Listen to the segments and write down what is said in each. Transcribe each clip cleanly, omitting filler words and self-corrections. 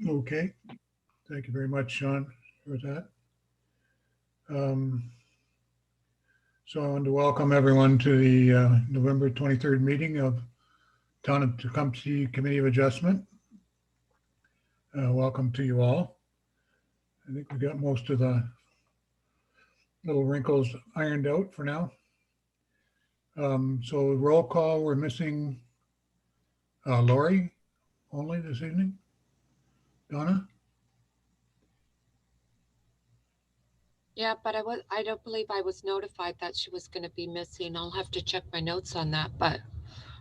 Okay, thank you very much, Sean, for that. So I want to welcome everyone to the November 23rd meeting of Town of Tecumseh Committee of Adjustment. Welcome to you all. I think we got most of the little wrinkles ironed out for now. So roll call, we're missing Lori only this evening. Donna? Yeah, but I don't believe I was notified that she was going to be missing. I'll have to check my notes on that, but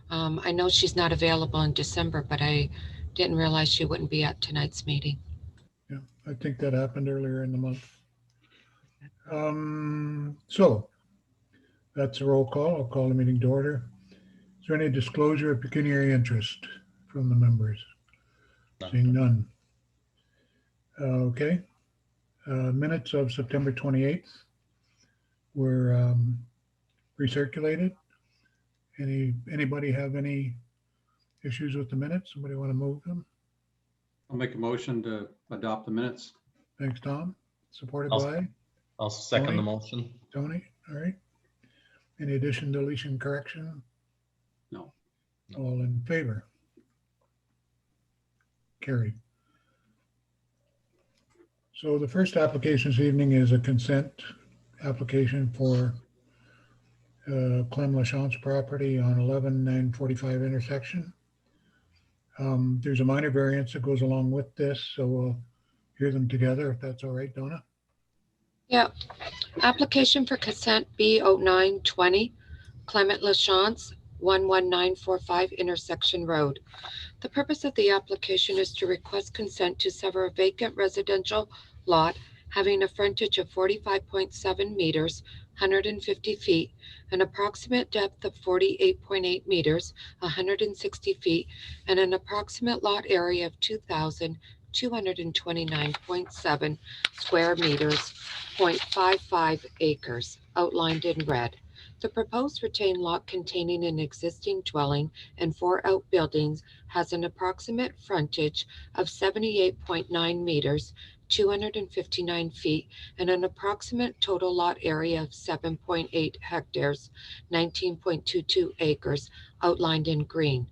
I know she's not available in December, but I didn't realize she wouldn't be at tonight's meeting. Yeah, I think that happened earlier in the month. So that's a roll call. I'll call the meeting to order. Is there any disclosure of pecuniary interest from the members? Seeing none. Okay. Minutes of September 28th were recirculated. Anybody have any issues with the minutes? Somebody want to move them? I'll make a motion to adopt the minutes. Thanks, Tom. Supported by I'll second Tony? the motion. Tony. All right. Any addition, deletion, correction? No. All in favor? Carried. So the first application this evening is a consent application for Clem Lachance property on 11-945 intersection. There's a minor variance that goes along with this, so we'll hear them together if that's all right, Donna. Yeah. Application for consent B0920, Clement Lachance, 11945 Intersection Road. The purpose of the application is to request consent to sever a vacant residential lot having a frontage of 45.7 meters, 150 feet, an approximate depth of 48.8 meters, 160 feet, and an approximate lot area of 2,229.7 square meters, 0.55 acres, outlined in red. The proposed retained lot containing an existing dwelling and 4 outbuildings has an approximate frontage of 78.9 meters, 259 feet, and an approximate total lot area of 7.8 hectares, 19.22 acres, outlined in green.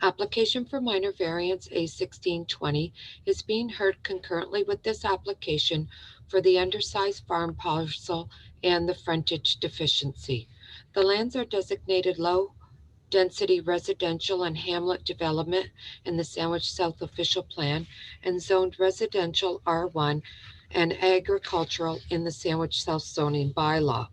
Application for minor variance A1620 is being heard concurrently with this application for the undersized farm parcel and the frontage deficiency. The lands are designated low density residential and hamlet development in the Sandwich South official plan and zoned residential R1 and agricultural in the Sandwich South zoning bylaw.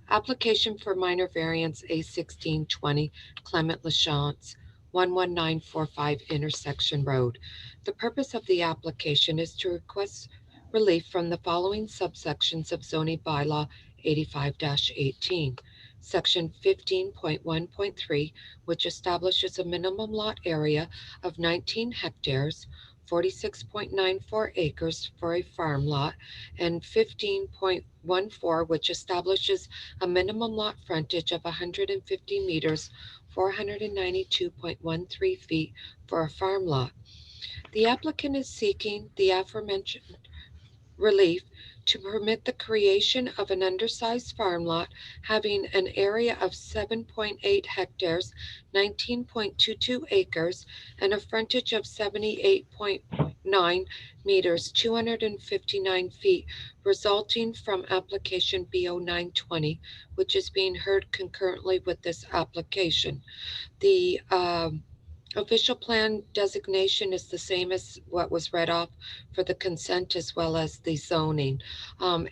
Application for minor variance A1620 Clement Lachance, 11945 Intersection Road. The purpose of the application is to request relief from the following subsections of zoning bylaw 85-18. Section 15.1.3, which establishes a minimum lot area of 19 hectares, 46.94 acres for a farm lot, and 15.14, which establishes a minimum lot frontage of 150 meters, 492.13 feet for a farm lot. The applicant is seeking the aforementioned relief to permit the creation of an undersized farm lot having an area of 7.8 hectares, 19.22 acres, and a frontage of 78.9 meters, 259 feet, resulting from application B0920, which is being heard concurrently with this application. The official plan designation is the same as what was read off for the consent as well as the zoning.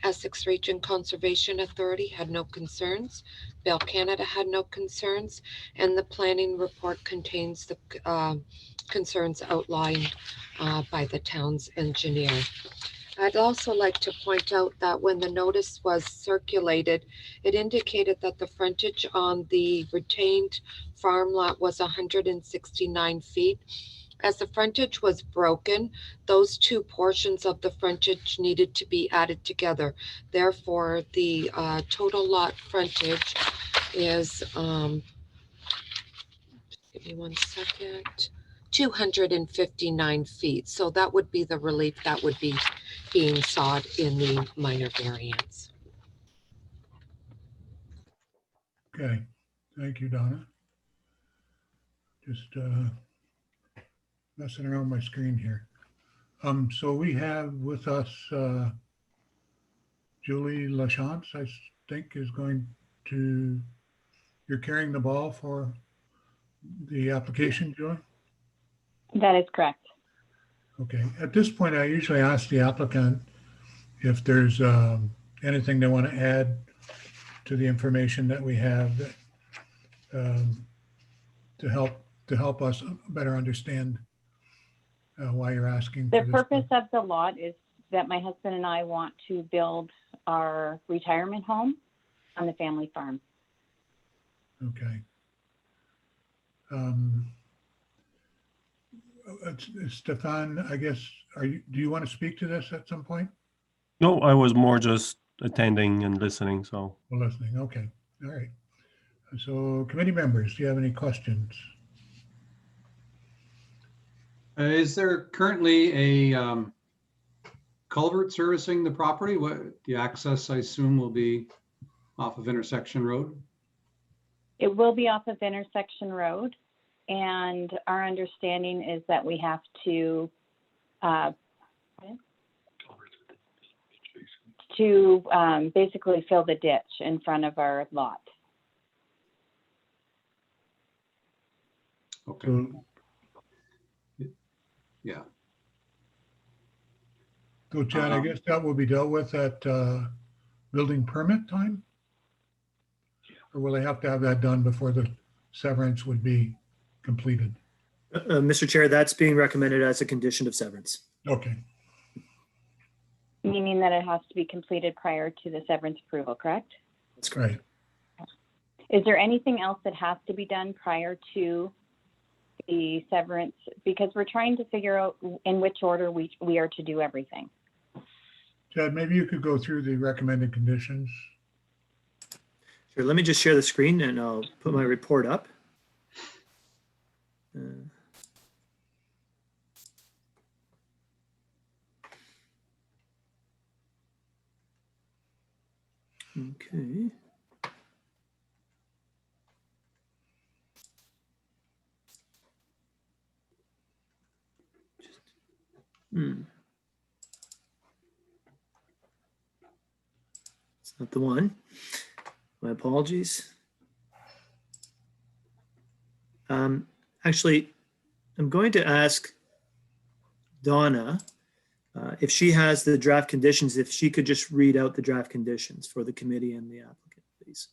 Essex Region Conservation Authority had no concerns. Bell Canada had no concerns, and the planning report contains the concerns outlined by the town's engineer. I'd also like to point out that when the notice was circulated, it indicated that the frontage on the retained farm lot was 169 feet. As the frontage was broken, those two portions of the frontage needed to be added together. Therefore, the total lot frontage is, give me 1 second, 259 feet. So that would be the relief that would be being sought in the minor variance. Okay, thank you, Donna. Just messing around my screen here. So we have with us Julie Lachance, I think is going to, you're carrying the ball for the application, Julie? That is correct. Okay, at this point, I usually ask the applicant if there's anything they want to add to the information that we have that, to help us better understand why you're asking for The this. purpose of the lot is that my husband and I want to build our retirement home on the family farm. Okay. Stefan, I guess, do you want to speak to this at some point? No, I was more just attending and listening, so. Well, listening, okay, all right. So committee members, do you have any questions? Is there currently a culvert servicing the property? What the access, I assume, will be off of Intersection Road? It will be off of Intersection Road, and our understanding is that we have to basically fill the ditch in front of our lot. Okay, So, yeah. so Chad, I guess that will be dealt with at building permit time? Or will they have to have that done before the severance would be completed? Mr. Chair, that's being recommended as a condition of severance. Okay, Meaning that it has to be completed prior to the severance approval, correct? That's correct. right. Is there anything else that has to be done prior to the severance? Because we're trying to figure out in which order we are to do everything. Chad, maybe you could go through the recommended conditions. Sure, let me just share the screen and I'll put my report up. Okay. It's not the one. My apologies. Actually, I'm going to ask Donna if she has the draft conditions, if she could just read out the draft conditions for the committee and the applicant, please.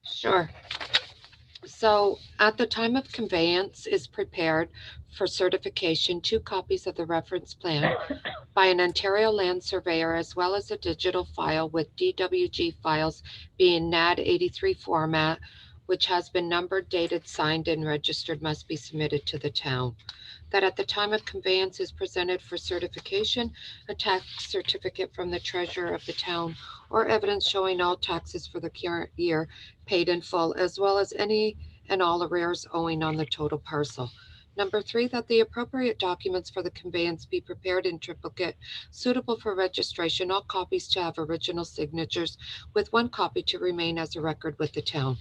Sure. So at the time of conveyance is prepared for certification, 2 copies of the reference plan by an Ontario land surveyor, as well as a digital file with DWG files being NAD 83 format, which has been numbered, dated, signed, and registered, must be submitted to the town. That at the time of conveyance is presented for certification, a tax certificate from the treasurer of the town or evidence showing all taxes for the current year paid in full, as well as any and all arrears owing on the total parcel. Number 3, that the appropriate documents for the conveyance be prepared in triplicate, suitable for registration, all copies to have original signatures, with 1 copy to remain as a record with the town.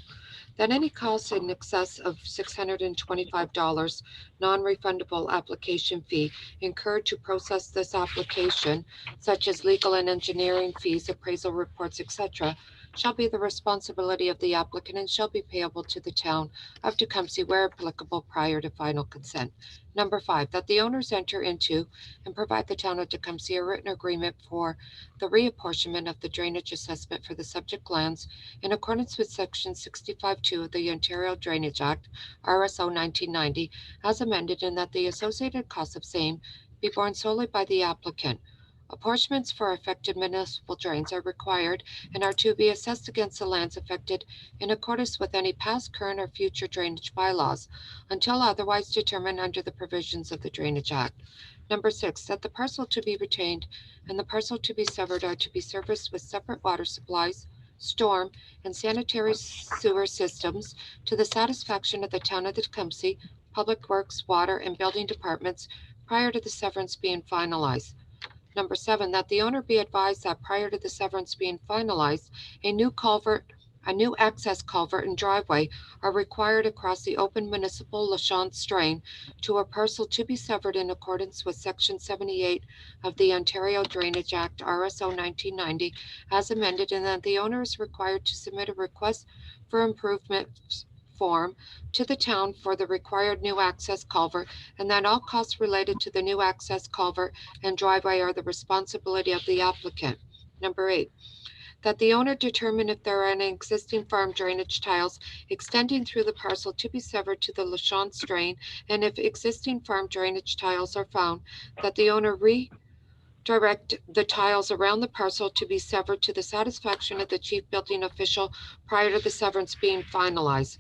That any costs in excess of $625 non-refundable application fee incurred to process this application, such as legal and engineering fees, appraisal reports, etc., shall be the responsibility of the applicant and shall be payable to the town of Tecumseh where applicable prior to final consent. Number 5, that the owners enter into and provide the town of Tecumseh a written agreement for the reapportionment of the drainage assessment for the subject lands in accordance with Section 65(2) of the Ontario Drainage Act, RSO 1990, as amended, and that the associated costs of same be borne solely by the applicant. Apportionments for affected municipal drains are required and are to be assessed against the lands affected in accordance with any past, current, or future drainage bylaws until otherwise determined under the provisions of the Drainage Act. Number 6, that the parcel to be retained and the parcel to be severed are to be serviced with separate water supplies, storm, and sanitary sewer systems to the satisfaction of the town of Tecumseh, Public Works, Water, and Building Departments prior to the severance being finalized. Number 7, that the owner be advised that prior to the severance being finalized, a new access culvert and driveway are required across the open municipal Lachance drain to a parcel to be severed in accordance with Section 78 of the Ontario Drainage Act, RSO 1990, as amended, and that the owner is required to submit a request for improvement form to the town for the required new access culvert, and that all costs related to the new access culvert and driveway are the responsibility of the applicant. Number 8, that the owner determine if there are any existing farm drainage tiles extending through the parcel to be severed to the Lachance drain, and if existing farm drainage tiles are found, that the owner redirect the tiles around the parcel to be severed to the satisfaction of the chief building official prior to the severance being finalized.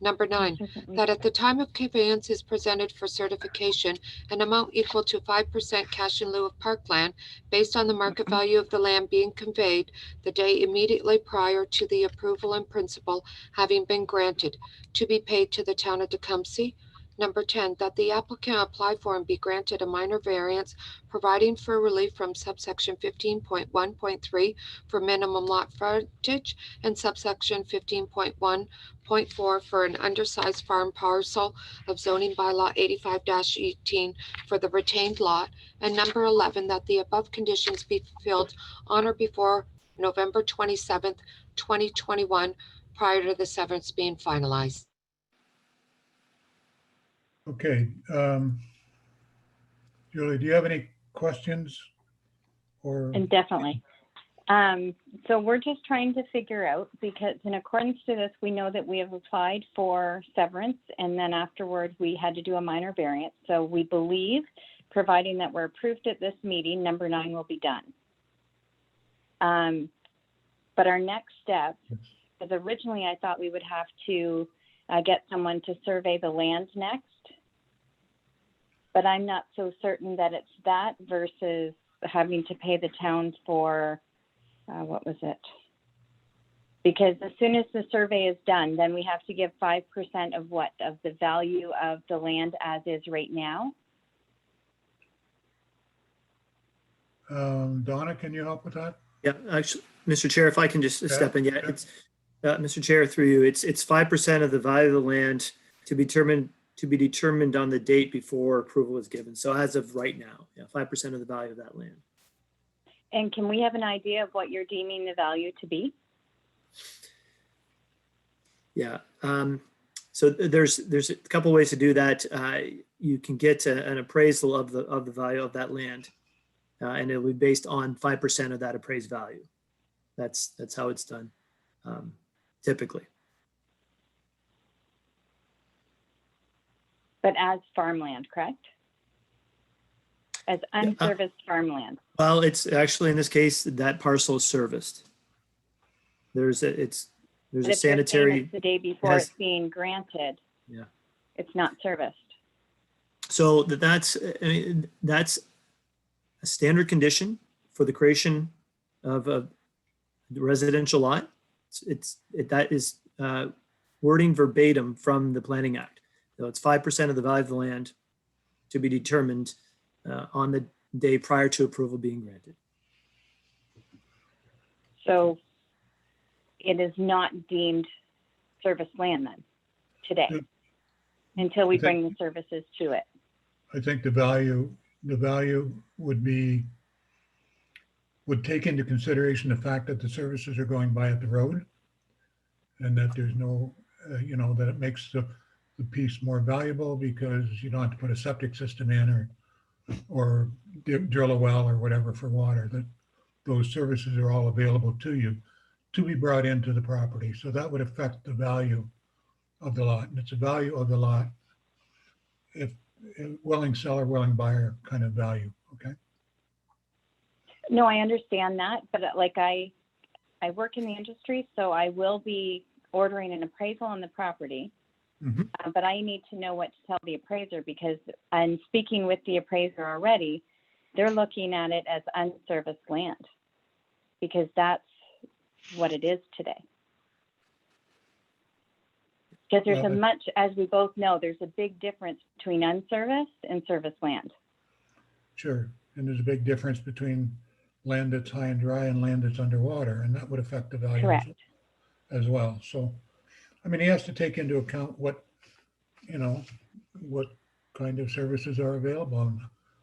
Number 9, that at the time of conveyance is presented for certification, an amount equal to 5% cash in lieu of parkland, based on the market value of the land being conveyed the day immediately prior to the approval in principle having been granted, to be paid to the town of Tecumseh. Number 10, that the applicant apply for and be granted a minor variance providing for relief from subsection 15.1.3 for minimum lot frontage and subsection 15.1.4 for an undersized farm parcel of zoning bylaw 85-18 for the retained lot. And number 11, that the above conditions be fulfilled on or before November 27th, 2021, prior to the severance being finalized. Okay. Julie, do you have any questions? Or And definitely. So we're just trying to figure out, because in accordance to this, we know that we have applied for severance, and then afterwards we had to do a minor variance. So we believe, providing that we're approved at this meeting, number 9 will be done. But our next step, because originally I thought we would have to get someone to survey the land next, but I'm not so certain that it's that versus having to pay the town for, what was it? Because as soon as the survey is done, then we have to give 5% of what? Of the value of the land as is right now? Donna, can you help with that? Yeah, actually, Mr. Chair, if I can just step in, yeah, yeah. it's, Mr. Chair, through you, it's 5% of the value of the land to be determined on the date before approval is given. So as of right now, yeah, 5% of the value of that land. And can we have an idea of what you're deeming the value to be? Yeah. So there's a couple ways to do that. You can get an appraisal of the value of that land, and it'll be based on 5% of that appraised value. That's how it's done, typically. But as farmland, correct? As unserviced farmland. Well, it's actually, in this case, that parcel is serviced. There's a But if you're saying sanitary. it's the day before it's being granted. Yeah. It's not serviced. So that's a standard condition for the creation of a residential lot. That is wording verbatim from the Planning Act. So it's 5% of the value of the land to be determined on the day prior to approval being granted. So it is not deemed serviced land then, today, until we bring the services to it. I think the value would take into consideration the fact that the services are going by at the road, and that there's no, that it makes the piece more valuable because you don't have to put a septic system in or drill a well or whatever for water. That those services are all available to you to be brought into the property. So that would affect the value of the lot. And it's a value of the lot if willing seller, willing buyer kind of value. Okay. No, I understand that, but like I work in the industry, so I will be ordering an appraisal on the property. Mm-hmm. But I need to know what to tell the appraiser, because I'm speaking with the appraiser already. They're looking at it as unserviced land, because that's what it is today. Because there's Well, a much, as we both know, there's a big difference between unserviced and serviced land. Sure, and there's a big difference between land that's high and dry and land that's underwater, and that would affect the value Correct. as well. So, I mean, he has to take into account what, you know, what kind of services are available and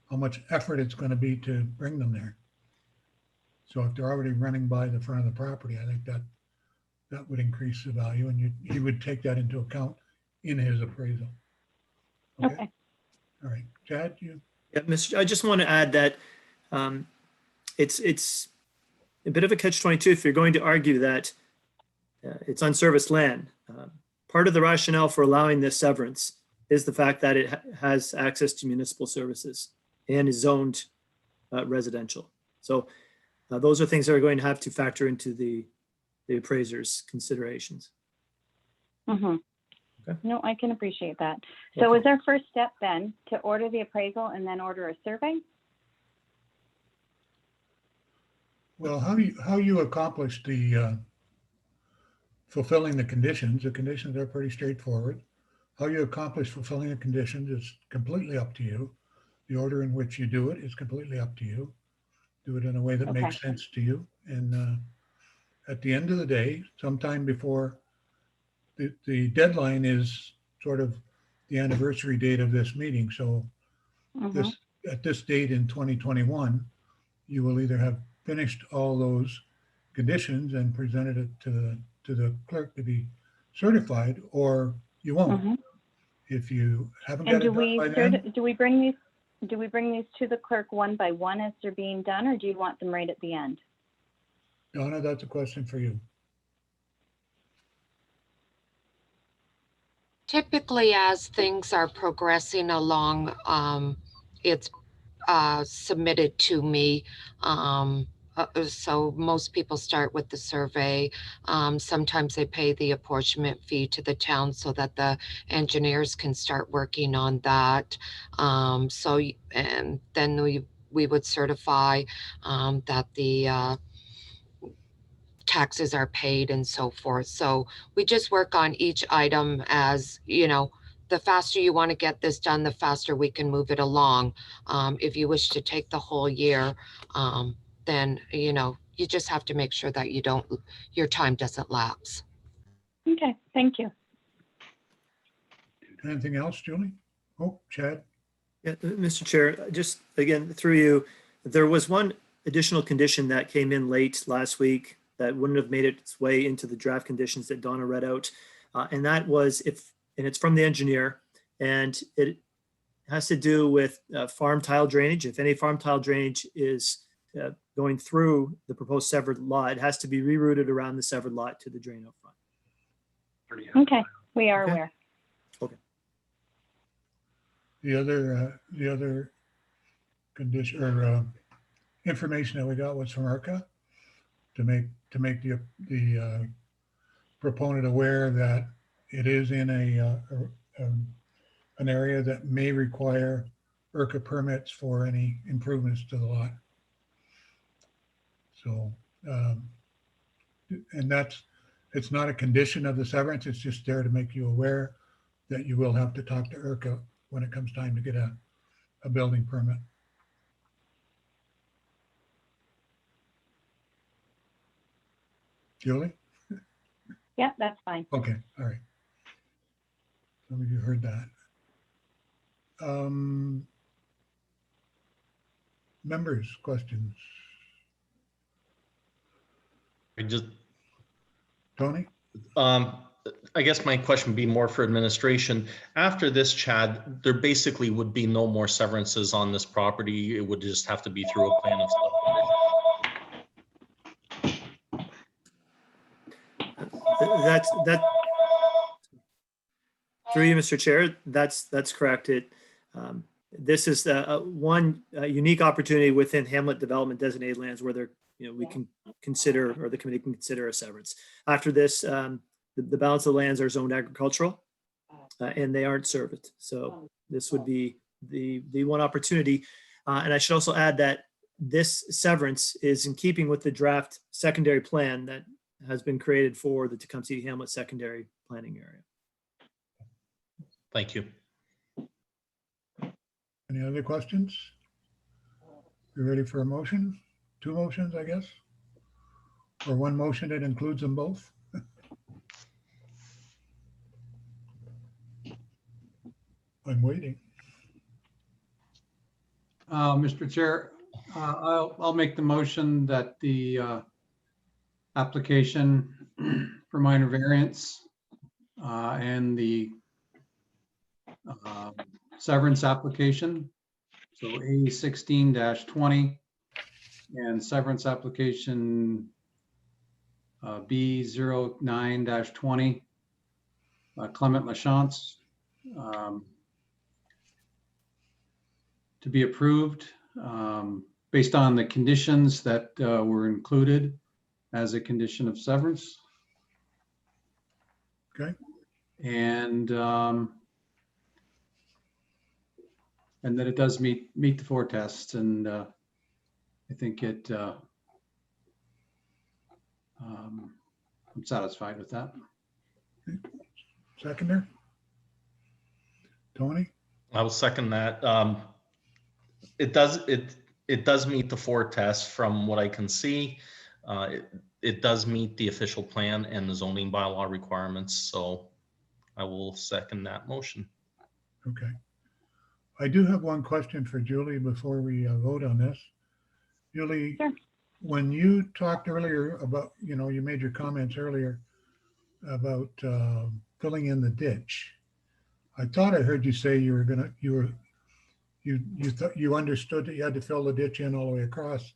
how much effort it's going to be to bring them there. So if they're already running by the front of the property, I think that would increase the value, and you would take that into account in his appraisal. Okay. All right, Chad, you, Yeah, Mr. I just want to add that it's a bit of a catch-22 if you're going to argue that it's unserviced land. Part of the rationale for allowing this severance is the fact that it has access to municipal services and is zoned residential. So those are things that are going to have to factor into the appraiser's considerations. Mm-hmm. Okay. No, I can appreciate that. So Okay. is our first step then to order the appraisal and then order a survey? well, how you accomplish the fulfilling the conditions are pretty straightforward. How you accomplish fulfilling the conditions is completely up to you. The order in which you do it is completely up to you. Do it in a way that Okay. makes sense to you. And at the end of the day, sometime before the deadline is sort of the anniversary date of this meeting. So Mhm. at this date in 2021, you will either have finished all those conditions and presented it to the clerk to be certified, or you won't. Mhm. If you haven't And got it done by then, do we bring these to the clerk one by one as they're being done, or do you want them right at the end? Donna, that's a question for you. Typically, as things are progressing along, it's submitted to me. So most people start with the survey. Sometimes they pay the apportionment fee to the town so that the engineers can start working on that. And then we would certify that the taxes are paid and so forth. So we just work on each item as, the faster you want to get this done, the faster we can move it along. If you wish to take the whole year, then, you just have to make sure that your time doesn't lapse. Okay, thank you. Anything else, Julie? Oh, Chad? Yeah, Mr. Chair, just again, through you, there was one additional condition that came in late last week that wouldn't have made its way into the draft conditions that Donna read out. And that was and it's from the engineer, and it has to do with farm tile drainage. If any farm tile drainage is going through the proposed severed lot, it has to be rerouted around the severed lot to the drain out front. Okay, we are Okay. aware. The other condition or information that we got was from IRCA to make the proponent aware that it is in an area that may require IRCA permits for any improvements to the lot. So, and it's not a condition of the severance. It's just there to make you aware that you will have to talk to IRCA when it comes time to get a building permit. Julie? Yeah, that's fine. Okay, all right. Some of you heard that. Members, questions? Tony? I guess my question would be more for administration. After this, Chad, there basically would be no more severances on this property. It would just have to be through a plan of subdivision. That through you, Mr. Chair, that's correct. This is one unique opportunity within Hamlet Development Designated Lands where we can consider, or the committee can consider, a severance. After this, the balance of the lands are zoned agricultural and they aren't served. So this would be the one opportunity. And I should also add that this severance is in keeping with the draft secondary plan that has been created for the Tecumseh Hamlet secondary planning area. Thank you. Any other questions? You ready for a motion? Two motions, I guess? Or one motion that includes them both? I'm waiting. Mr. Chair, I'll make the motion that the application for minor variance and the severance application, so A 16-20 and severance application B 09-20, Clement Lachance, to be approved based on the conditions that were included as a condition of severance. Okay. And that it does meet the four tests, and I think it I'm satisfied with that. Seconder? Tony? I will second that. It does meet the four tests from what I can see. It does meet the official plan and the zoning bylaw requirements, so I will second that motion. Okay. I do have one question for Julie before we vote on this. Julie, Sure. when you talked earlier about, you made your comments earlier about filling in the ditch. I thought I heard you say you thought you understood that you had to fill the ditch in all the way across,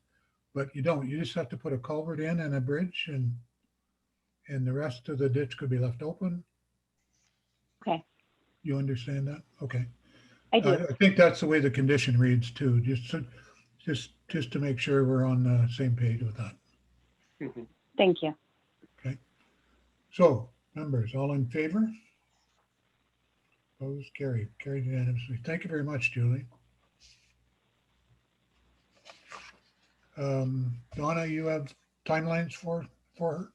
but you don't. You just have to put a culvert in and a bridge, and the rest of the ditch could be left open. Okay, You understand that? Okay. I do. I think that's the way the condition reads too, just to make sure we're on the same page with that. Thank you. So, members, all in favor? Opposed, carried unanimously. Thank you very much, Julie. Donna, you have timelines for her?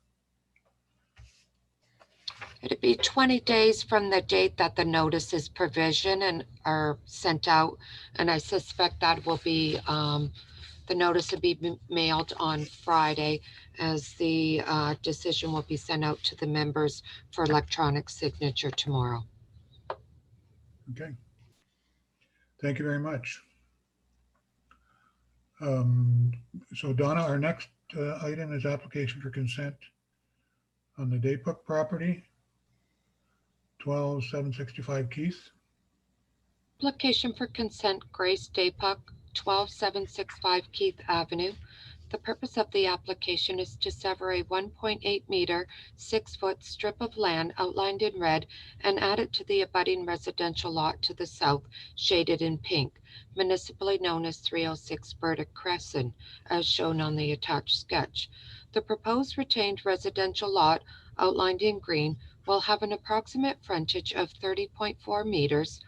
It'd be 20 days from the date that the notice is provision and are sent out. And I suspect that will be, the notice will be mailed on Friday, as the decision will be sent out to the members for electronic signature tomorrow. Okay. Thank you very much. So Donna, our next item is application for consent on the Daypuck property, 12765 Keith. Application for consent, Grace Daypuck, 12765 Keith Avenue. The purpose of the application is to sever a 1.8 meter, 6-foot strip of land outlined in red and add it to the abutting residential lot to the south, shaded in pink, municipally known as 306 Burdick Crescent, as shown on the attached sketch. The proposed retained residential lot, outlined in green, will have an approximate frontage of 30.4 meters,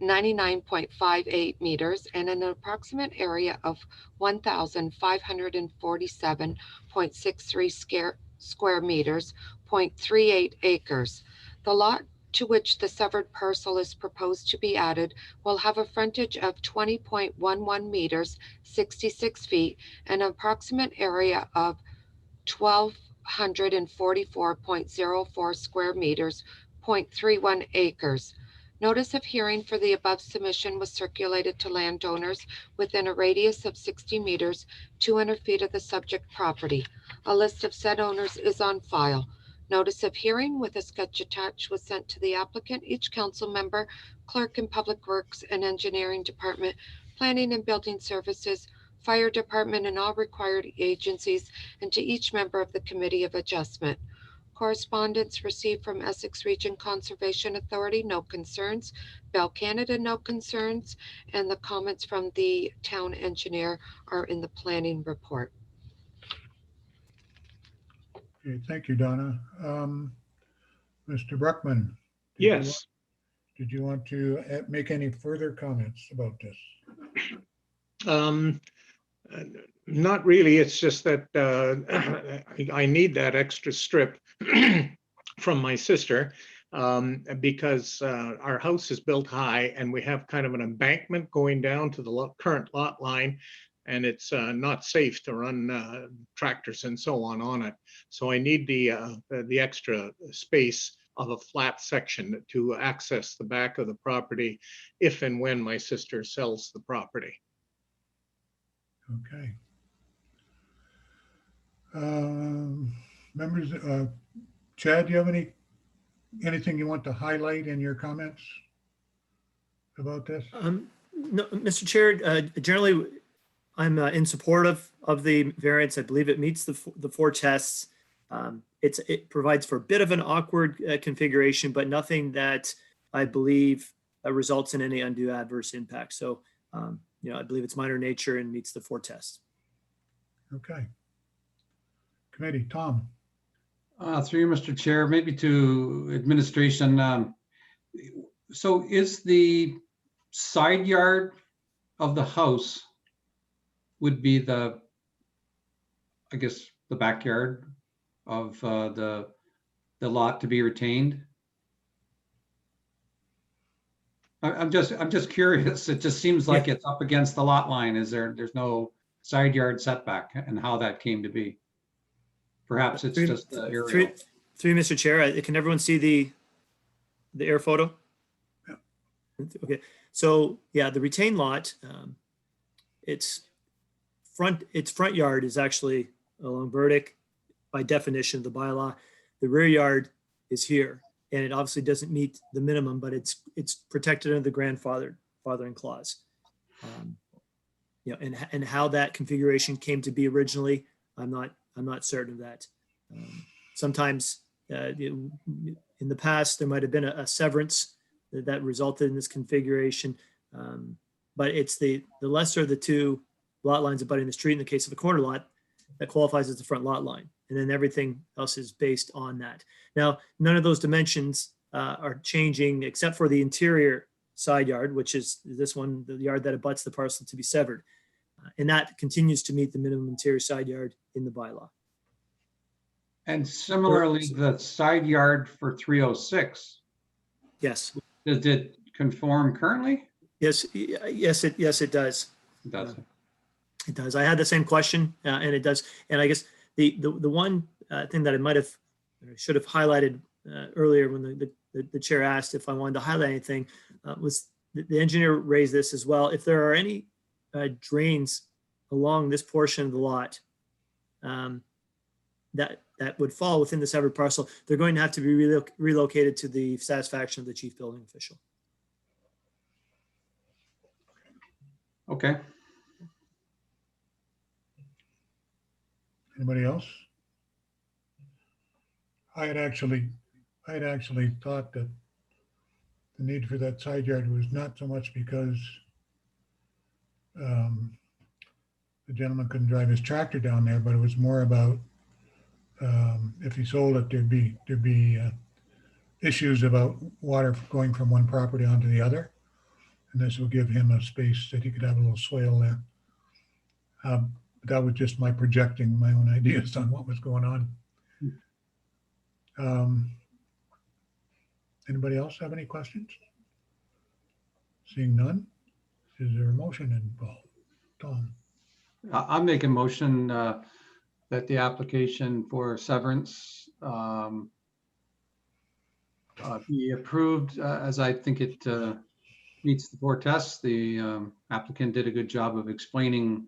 99.58 meters, and an approximate area of 1,547.63 square meters, 0.38 acres. The lot to which the severed parcel is proposed to be added will have a frontage of 20.11 meters, 66 feet, and an approximate area of 1,244.04 square meters, 0.31 acres. Notice of hearing for the above submission was circulated to landowners within a radius of 60 meters, 200 feet of the subject property. A list of said owners is on file. Notice of hearing with a sketch attached was sent to the applicant, each council member, clerk in Public Works and Engineering Department, Planning and Building Services, Fire Department, and all required agencies, and to each member of the Committee of Adjustment. Correspondence received from Essex Region Conservation Authority, no concerns. Bell Canada, no concerns. And the comments from the town engineer are in the planning report. Okay, thank you, Donna. Mr. Bruckman. Yes. Did you want to make any further comments about this? Not really. It's just that I need that extra strip from my sister because our house is built high and we have kind of an embankment going down to the current lot line, and it's not safe to run tractors and so on it. So I need the extra space of a flat section to access the back of the property if and when my sister sells the property. Okay. Members, Chad, do you have anything you want to highlight in your comments about this? No, Mr. Chair, generally, I'm in support of the variance. I believe it meets the four tests. It provides for a bit of an awkward configuration, but nothing that I believe results in any undue adverse impact. So, I believe it's minor nature and meets the four tests. Okay. Committee, Tom. Through you, Mr. Chair, maybe to administration. So is the side yard of the house would be the backyard of the lot to be retained? I'm just curious. It just seems like it's up against the lot line. There's no side yard setback, and how that came to be? Perhaps it's just the aerial. Through Mr. Chair, can everyone see the air photo? Yeah. Okay. So yeah, the retained lot, its front yard is actually along Burdick by definition of the bylaw. The rear yard is here, and it obviously doesn't meet the minimum, but it's protected under the grandfathering clause. And how that configuration came to be originally, I'm not certain of that. Sometimes in the past, there might have been a severance that resulted in this configuration. But it's the lesser of the two lot lines abutting the street in the case of a corner lot that qualifies as the front lot line. And then everything else is based on that. Now, none of those dimensions are changing except for the interior side yard, which is this one, the yard that abuts the parcel to be severed. And that continues to meet the minimum interior side yard in the bylaw. And similarly, the side yard for 306. Yes. Does it conform currently? Yes, it does. It does. It does. I had the same question, and it does. And I guess the one thing that I should have highlighted earlier when the chair asked if I wanted to highlight anything was the engineer raised this as well. If there are any drains along this portion of the lot that would fall within the severed parcel, they're going to have to be relocated to the satisfaction of the chief building official. Okay. Anybody else? I had actually thought that the need for that side yard was not so much because the gentleman couldn't drive his tractor down there, but it was more about if he sold it, there'd be issues about water going from one property onto the other, and this will give him a space that he could have a little swale there. That was just my projecting my own ideas on what was going on. Anybody else have any questions? Seeing none, is there a motion involved? Tom? I'm making a motion that the application for severance be approved as I think it meets the four tests. The applicant did a good job of explaining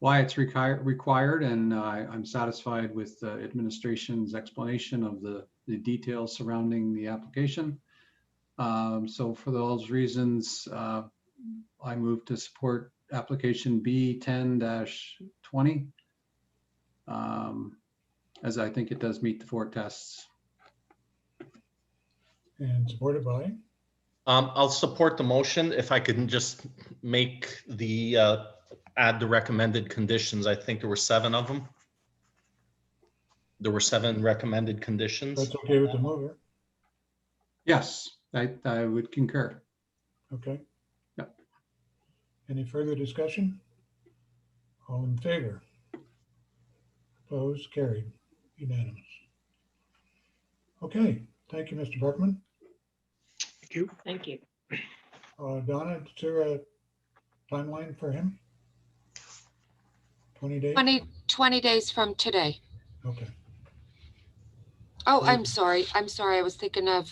why it's required, and I'm satisfied with the administration's explanation of the details surrounding the application. So for those reasons, I move to support application B10-20, as I think it does meet the four tests. And supported by? I'll support the motion if I can just make the add the recommended conditions. I think there were 7 of them. There were 7 recommended conditions. That's okay with the mover? Yes, I would concur. Okay. Yep. Any further discussion? All in favor? Opposed? Carried. Unanimous. Okay, thank you, Mr. Buckman. Thank you. Thank you. Donna, is there a timeline for him? 20 days? 20 days from today. Okay. Oh, Okay. I'm sorry. I was thinking of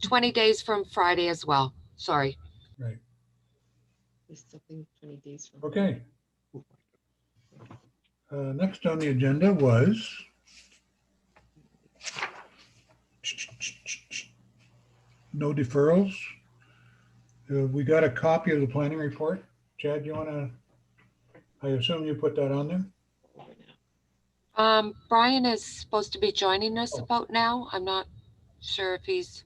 20 days from Friday as well. Sorry. Right. There's something 20 days from. Okay. Next on the agenda was no deferrals. We got a copy of the planning report. Chad, you want to, I assume you put that on there? Brian is supposed to be joining us Oh. about now. I'm not sure if he's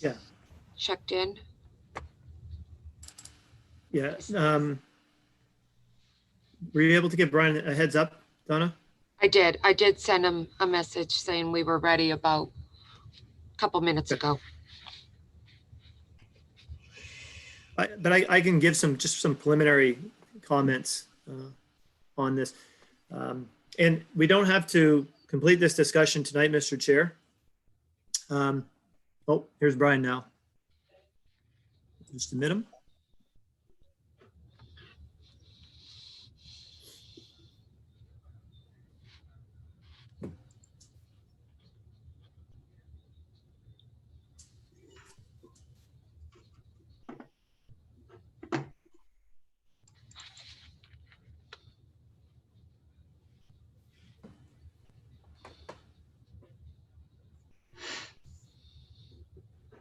Yeah. checked in. Yeah. Were you able to give Brian a heads up, Donna? I did send him a message saying we were ready about a couple minutes ago. But I can give just some preliminary comments on this. And we don't have to complete this discussion tonight, Mr. Chair. Oh, here's Brian now. Just admit him.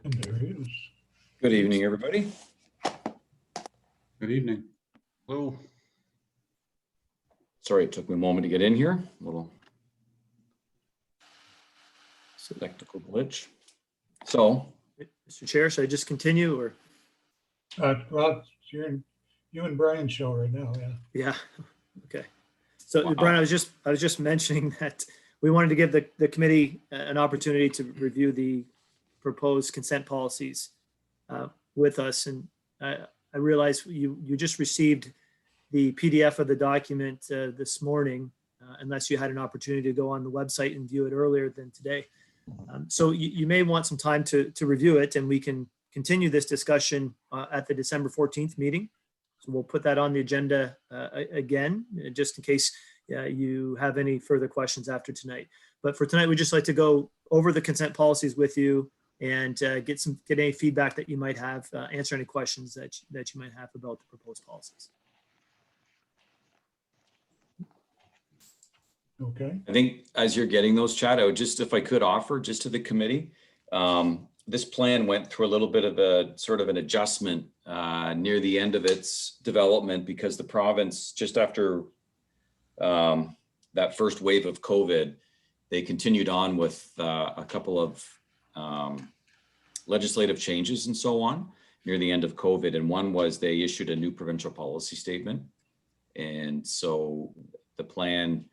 And there he is. Good evening, everybody. Good evening. Hello. Sorry, it took me a moment to get in here. A little technical glitch. So, Mr. Chair, should I just continue or? Well, it's you and Brian's show right now, yeah. Yeah, okay. So Wow. Brian, I was just mentioning that we wanted to give the committee an opportunity to review the proposed consent policies with us. And I realize you just received the PDF of the document this morning, unless you had an opportunity to go on the website and view it earlier than today. So you may want some time to review it, and we can continue this discussion at the December 14th meeting. So we'll put that on the agenda again, just in case you have any further questions after tonight. But for tonight, we'd just like to go over the consent policies with you and get any feedback that you might have, answer any questions that you might have about the proposed policies. Okay. I think as you're getting those, Chad, I would just, if I could offer just to the committee, this plan went through a little bit of a sort of an adjustment near the end of its development because the province, just after that first wave of COVID, they continued on with a couple of legislative changes and so on near the end of COVID. And one was they issued a new provincial policy statement. And so the plan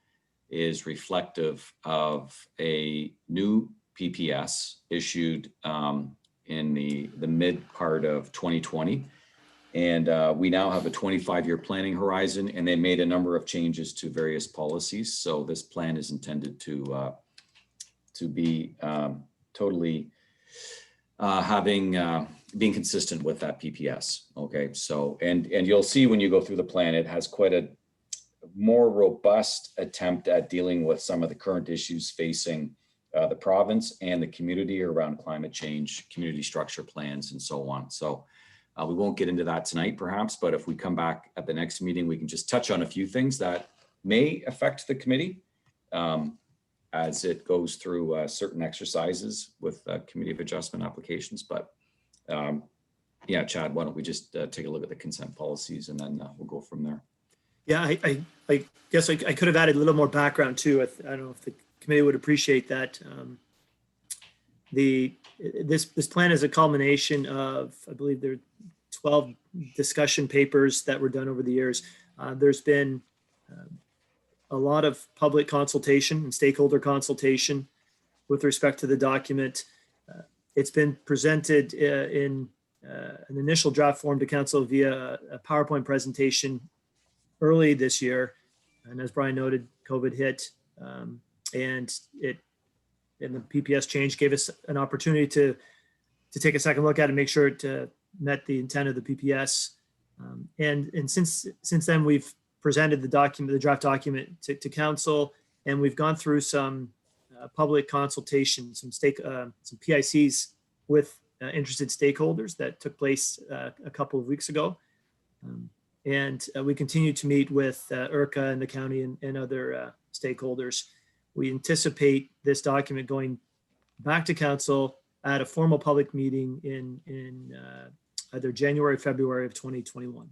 is reflective of a new PPS issued in the mid part of 2020. And we now have a 25-year planning horizon, and they made a number of changes to various policies. So this plan is intended to be totally being consistent with that PPS. Okay, so and you'll see when you go through the plan, it has quite a more robust attempt at dealing with some of the current issues facing the province and the community around climate change, community structure plans, and so on. So we won't get into that tonight, perhaps, but if we come back at the next meeting, we can just touch on a few things that may affect the committee as it goes through certain exercises with Committee of Adjustment applications. But yeah, Chad, why don't we just take a look at the consent policies and then we'll go from there. Yeah, I guess I could have added a little more background too. I don't know if the committee would appreciate that. This plan is a culmination of, I believe there are 12 discussion papers that were done over the years. There's been a lot of public consultation and stakeholder consultation with respect to the document. It's been presented in an initial draft form to council via a PowerPoint presentation early this year. And as Brian noted, COVID hit, and the PPS change gave us an opportunity to take a second look at it and make sure it met the intent of the PPS. And since then, we've presented the draft document to council, and we've gone through some public consultation, some PICs with interested stakeholders that took place a couple of weeks ago. And we continue to meet with IRCA and the county and other stakeholders. We anticipate this document going back to council at a formal public meeting in either January or February of 2021. Is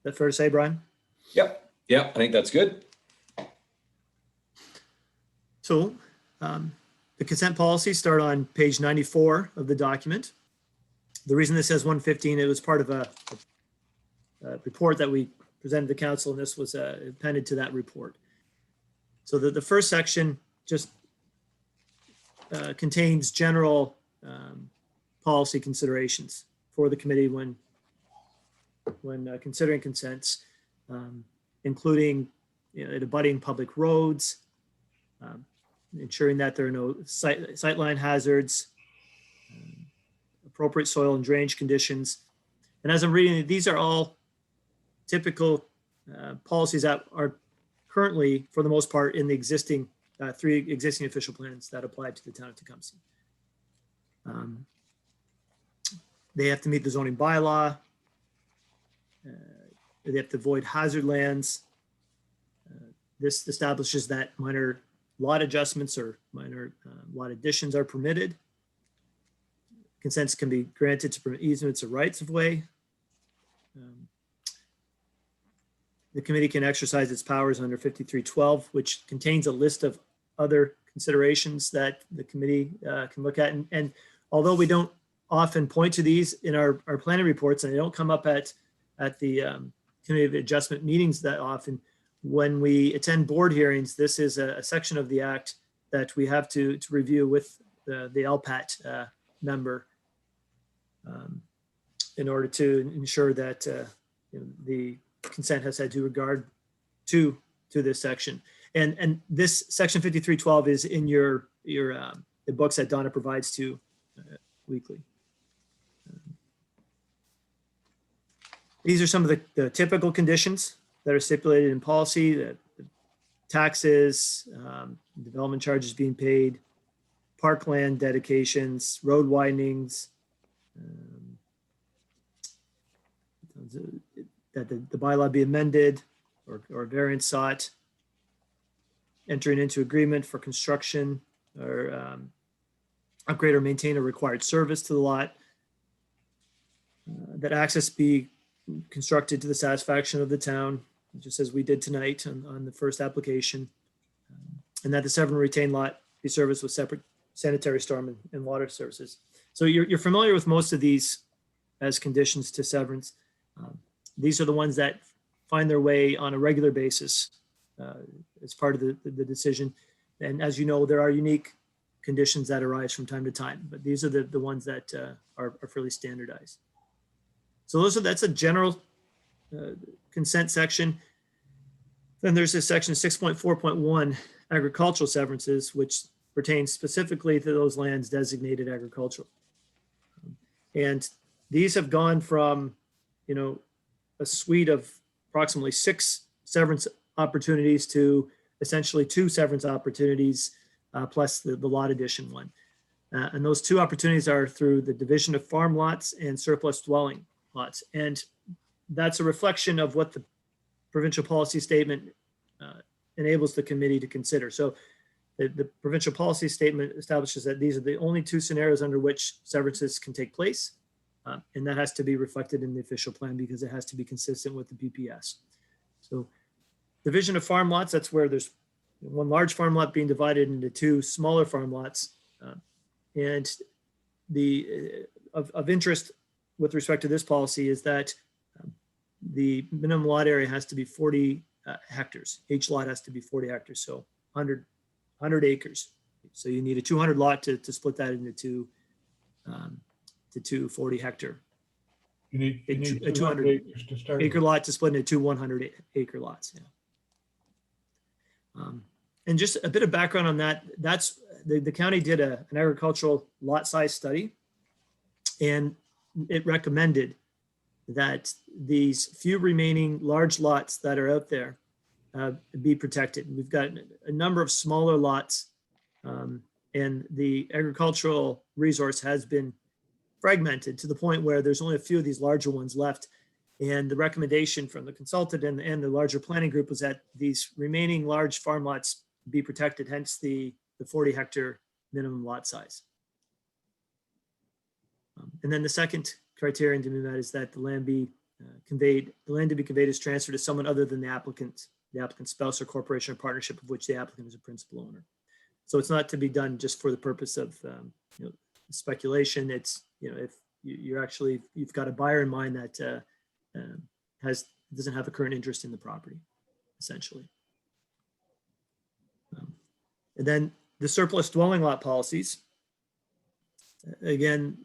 that fair to say, Brian? Yep. I think that's good. So the consent policies start on page 94 of the document. The reason this says 115, it was part of a report that we presented to council, and this was appended to that report. So the first section just contains general policy considerations for the committee when considering consents, including it abutting public roads, ensuring that there are no sightline hazards, appropriate soil and drainage conditions. And as I'm reading it, these are all typical policies that are currently, for the most part, in the existing 3 existing official plans that apply to the town of Tecumseh. They have to meet the zoning bylaw. They have to avoid hazard lands. This establishes that minor lot adjustments or minor lot additions are permitted. Consents can be granted to permit easements or rights of way. The committee can exercise its powers under 5312, which contains a list of other considerations that the committee can look at. And although we don't often point to these in our planning reports, and they don't come up at the committee of adjustment meetings that often, when we attend board hearings, this is a section of the act that we have to review with the LPAT member in order to ensure that the consent has had due regard to this section. And this section 5312 is in your the books that Donna provides to weekly. These are some of the typical conditions that are stipulated in policy: that taxes, development charges being paid, parkland dedications, road widenings, that the bylaw be amended or variance sought, entering into agreement for construction or upgrade or maintain a required service to the lot, that access be constructed to the satisfaction of the town, just as we did tonight on the first application, and that the Severn retained lot be serviced with separate sanitary, storm, and water services. So you're familiar with most of these as conditions to severance. These are the ones that find their way on a regular basis as part of the decision. And as you know, there are unique conditions that arise from time to time, but these are the ones that are fairly standardized. So that's a general consent section. Then there's this section 6.4.1, agricultural severances, which pertains specifically to those lands designated agricultural. And these have gone from, a suite of approximately 6 severance opportunities to essentially 2 severance opportunities, plus the lot addition one. And those 2 opportunities are through the division of farm lots and surplus dwelling lots. And that's a reflection of what the provincial policy statement enables the committee to consider. So the provincial policy statement establishes that these are the only 2 scenarios under which severances can take place. And that has to be reflected in the official plan because it has to be consistent with the PPS. So division of farm lots, that's where there's one large farm lot being divided into 2 smaller farm lots. And of interest with respect to this policy is that the minimum lot area has to be 40 hectares. Each lot has to be 40 hectares, so 100 acres. So you need a 200 lot to split that into to two 40 hectare You need It's a 200 200 acres to start acre with. lot to split into two 100 acre lots. Yeah. And just a bit of background on that. That's the county did an agricultural lot size study, and it recommended that these few remaining large lots that are out there be protected. We've got a number of smaller lots, and the agricultural resource has been fragmented to the point where there's only a few of these larger ones left. And the recommendation from the consultant and the larger planning group was that these remaining large farm lots be protected, hence the 40 hectare minimum lot size. And then the second criterion to do that is that the land be conveyed, the land to be conveyed is transferred to someone other than the applicant's spouse or corporation or partnership of which the applicant is a principal owner. So it's not to be done just for the purpose of speculation. It's, if you're actually, you've got a buyer in mind that doesn't have a current interest in the property, essentially. And then the surplus dwelling lot policies, again,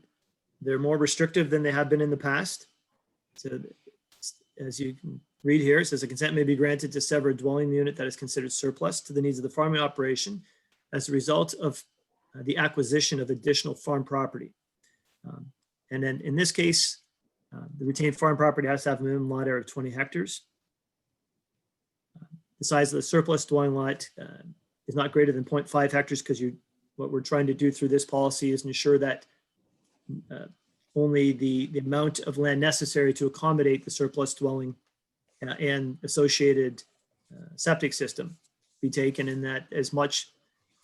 they're more restrictive than they have been in the past. So as you can read here, it says a consent may be granted to sever a dwelling unit that is considered surplus to the needs of the farming operation as a result of the acquisition of additional farm property. And then in this case, the retained farm property has to have a minimum lot area of 20 hectares. The size of the surplus dwelling lot is not greater than 0.5 hectares because what we're trying to do through this policy is ensure that only the amount of land necessary to accommodate the surplus dwelling and associated septic system be taken, and that as much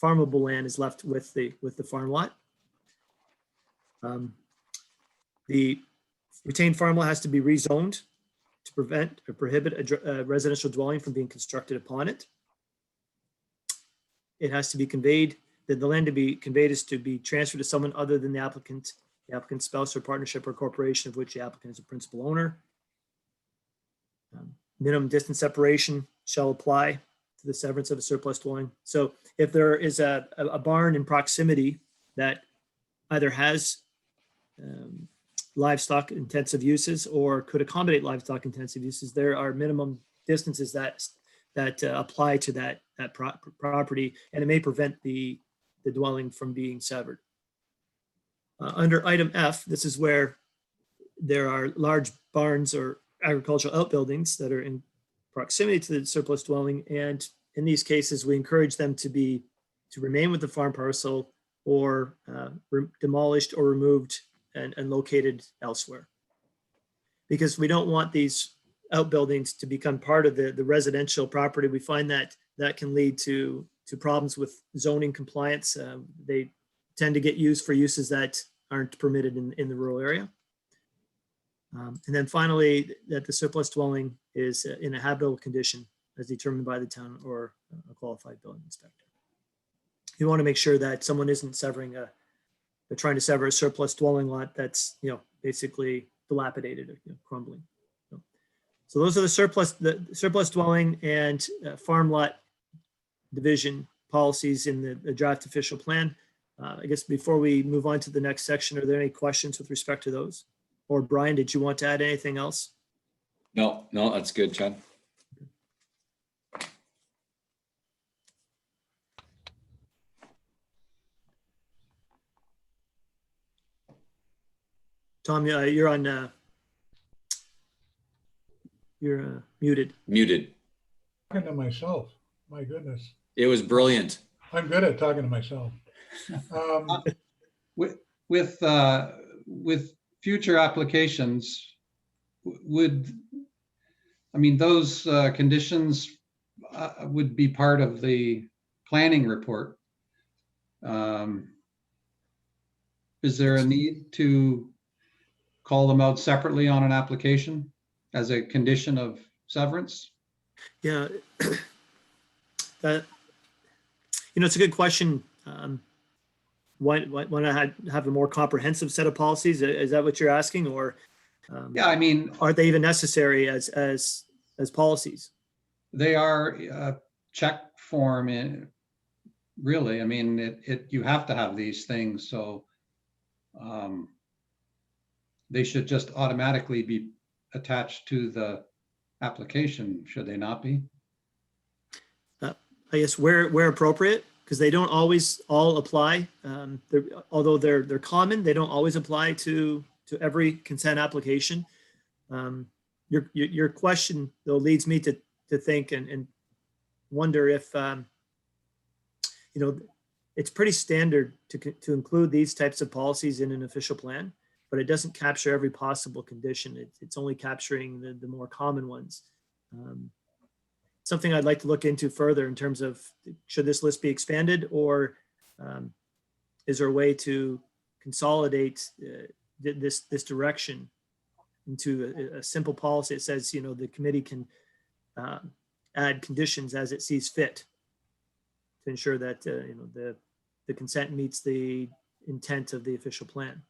farmable land is left with the farm lot. The retained farm lot has to be rezoned to prevent or prohibit a residential dwelling from being constructed upon it. It has to be conveyed, that the land to be conveyed is to be transferred to someone other than the applicant's spouse or partnership or corporation of which the applicant is a principal owner. Minimum distance separation shall apply to the severance of a surplus dwelling. So if there is a barn in proximity that either has livestock intensive uses or could accommodate livestock intensive uses, there are minimum distances that apply to that property, and it may prevent the dwelling from being severed. Under item F, this is where there are large barns or agricultural outbuildings that are in proximity to the surplus dwelling, and in these cases, we encourage them to remain with the farm parcel or demolished or removed and located elsewhere. Because we don't want these outbuildings to become part of the residential property. We find that can lead to problems with zoning compliance. They tend to get used for uses that aren't permitted in the rural area. And then finally, that the surplus dwelling is in a habitable condition as determined by the town or a qualified building inspector. You want to make sure that someone isn't they're trying to sever a surplus dwelling lot that's, basically dilapidated or crumbling. So those are the surplus dwelling and farm lot division policies in the draft official plan. I guess before we move on to the next section, are there any questions with respect to those? Or Brian, did you want to add anything else? No, that's good, Chad. Tom, you're on. You're muted. Muted. Talking to myself, my goodness. It was brilliant. I'm good at talking to myself. With future applications, those conditions would be part of the planning report. Is there a need to call them out separately on an application as a condition of severance? Yeah, it's a good question. Why not have a more comprehensive set of policies? Is that what you're asking, or Yeah, are they even necessary as policies? they are a check form. Really, you have to have these things. So they should just automatically be attached to the application, should they not be? I guess where appropriate, because they don't always all apply. Although they're common, they don't always apply to every consent application. Your question though leads me to think and wonder if it's pretty standard to include these types of policies in an official plan, but it doesn't capture every possible condition. It's only capturing the more common ones. Something I'd like to look into further in terms of, should this list be expanded, or is there a way to consolidate this direction into a simple policy that says, the committee can add conditions as it sees fit to ensure that the consent meets the intent of the official plan.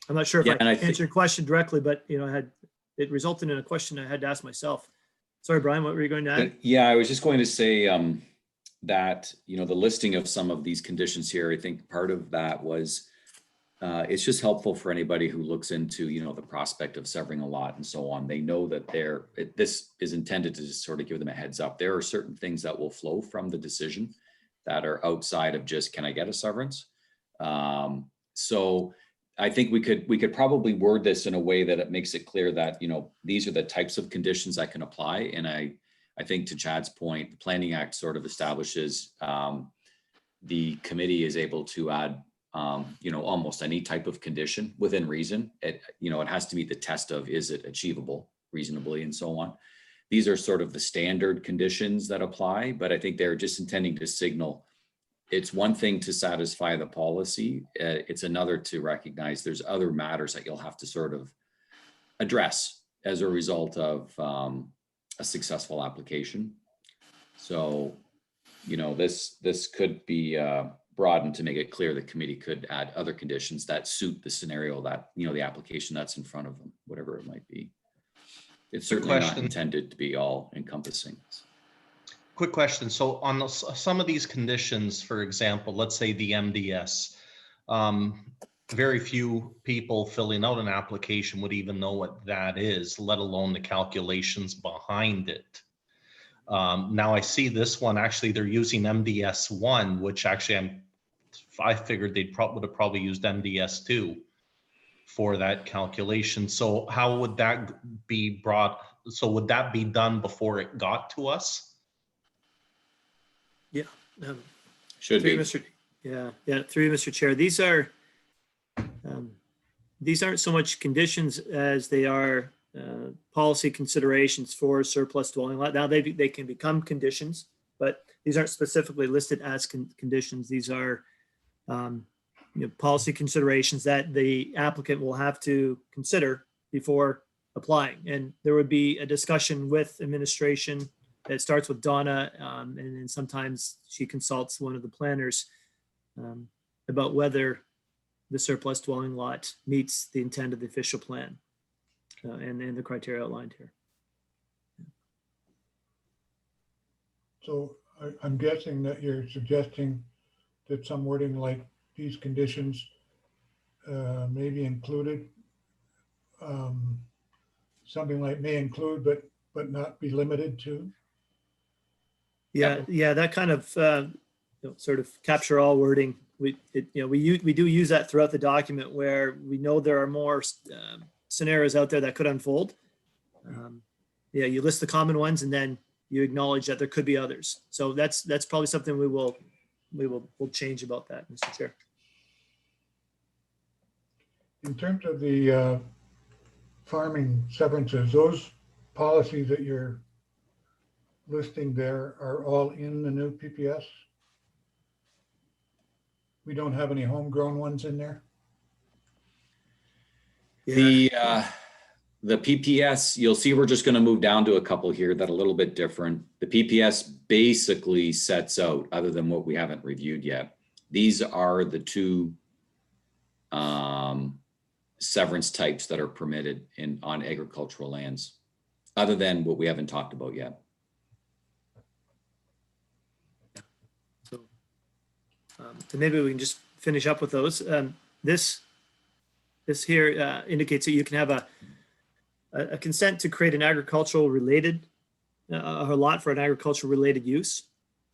I'm not sure if Yeah, and I I think- answered your question directly, but it resulted in a question I had to ask myself. Sorry, Brian, what were you going to add? Yeah, I was just going to say that, the listing of some of these conditions here, I think part of that was, it's just helpful for anybody who looks into, the prospect of severing a lot and so on. They know that this is intended to just sort of give them a heads up. There are certain things that will flow from the decision that are outside of just, can I get a severance? So I think we could probably word this in a way that it makes it clear that, these are the types of conditions that can apply. And I think, to Chad's point, the Planning Act sort of establishes the committee is able to add, almost any type of condition within reason. It has to meet the test of, is it achievable reasonably, and so on. These are sort of the standard conditions that apply, but I think they're just intending to signal it's one thing to satisfy the policy. It's another to recognize there's other matters that you'll have to sort of address as a result of a successful application. So, this could be broadened to make it clear the committee could add other conditions that suit the scenario that, the application that's in front of them, whatever it might be. It's certainly not question. intended to be all encompassing. Quick question. So on some of these conditions, for example, let's say the MDS, very few people filling out an application would even know what that is, let alone the calculations behind it. Now I see this one, actually they're using MDS 1, which actually I figured would have probably used MDS 2 for that calculation. So how would that be brought? So would that be done before it got to us? Yeah. Should be. Through Mr. Chair. These aren't so much conditions as they are policy considerations for surplus dwelling lot. Now they can become conditions, but these aren't specifically listed as conditions. These are policy considerations that the applicant will have to consider before applying. And there would be a discussion with administration. It starts with Donna, and then sometimes she consults one of the planners about whether the surplus dwelling lot meets the intent of the official plan and the criteria outlined here. So I'm guessing that you're suggesting that some wording like these conditions may be included, something like may include, but not be limited to. Yeah, that kind of sort of capture all wording. We do use that throughout the document where we know there are more scenarios out there that could unfold. You list the common ones and then you acknowledge that there could be others. So that's probably something we'll change about that, Mr. Chair. In terms of the farming severances, those policies that you're listing there are all in the new PPS? We don't have any homegrown ones in there? Yeah. The PPS, you'll see we're just going to move down to a couple here that are a little bit different. The PPS basically sets out, other than what we haven't reviewed yet, these are the two severance types that are permitted on agricultural lands, other than what we haven't talked about yet. So maybe we can just finish up with those. This this here indicates that you can have a consent to create an agricultural related, a lot for an agricultural related use.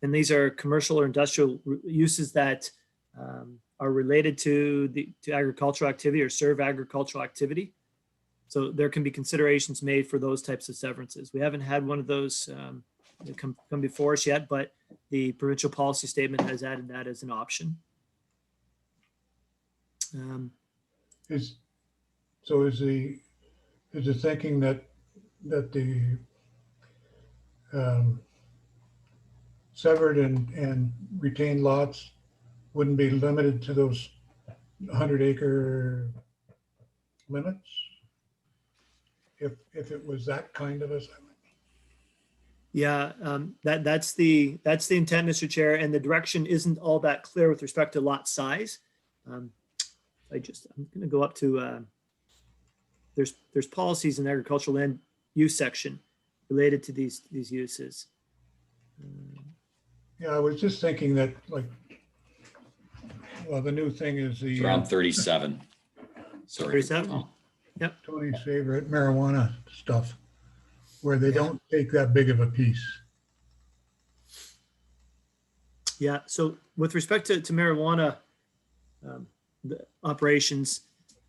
And these are commercial or industrial uses that are related to agricultural activity or serve agricultural activity. So there can be considerations made for those types of severances. We haven't had one of those come before us yet, but the provincial policy statement has added that as an option. Is the thinking that the severed and retained lots wouldn't be limited to those 100-acre limits? If it was that kind of a, Yeah, that's the intent, Mr. Chair, and the direction isn't all that clear with respect to lot size. I'm going to go up to there's policies in agricultural land use section related to these uses. yeah, I was just thinking that, like, well, the new thing is It's the around 37. Sorry. 37? Tom. Tony's favorite marijuana stuff, where they don't take that big of a piece. Yeah, so with respect to marijuana the operations,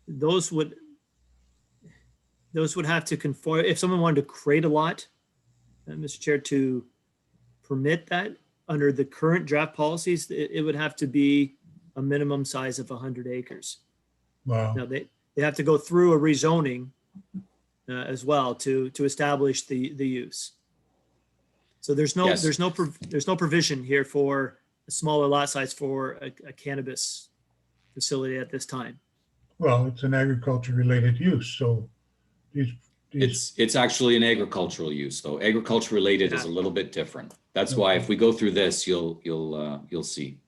those would have to conform, if someone wanted to create a lot, Mr. Chair, to permit that under the current draft policies, it would have to be a minimum size of 100 acres. Wow. Now, they have to go through a rezoning as well to establish the use. So there's no provision here for a smaller lot size for a cannabis facility at this time. Well, it's an agriculture related use, so these It's actually an agricultural use, though. Agriculture related is a little bit different. That's why if we go through this, you'll see.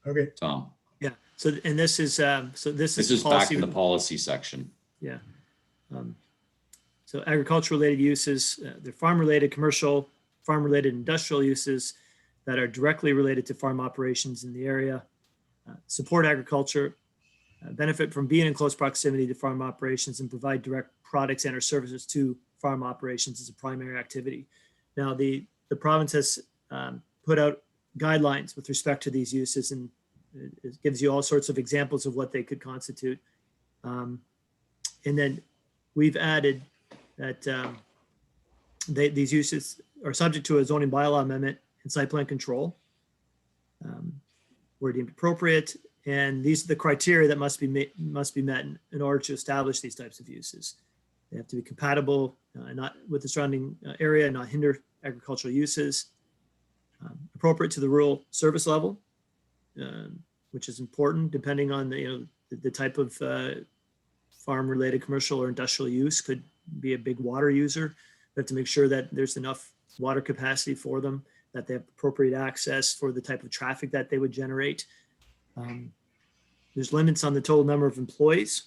okay. Tom, Yeah. So and this is this is back in the policy section. Yeah. So agricultural related uses, they're farm related, commercial, farm related, industrial uses that are directly related to farm operations in the area, support agriculture, benefit from being in close proximity to farm operations, and provide direct products and or services to farm operations as a primary activity. Now, the province has put out guidelines with respect to these uses, and it gives you all sorts of examples of what they could constitute. And then we've added that these uses are subject to a zoning bylaw amendment and site plan control where deemed appropriate. And these are the criteria that must be met in order to establish these types of uses. They have to be compatible not with the surrounding area, not hinder agricultural uses, appropriate to the rural service level, which is important depending on the type of farm-related commercial or industrial use. Could be a big water user. We have to make sure that there's enough water capacity for them, that they have appropriate access for the type of traffic that they would generate. There's limits on the total number of employees,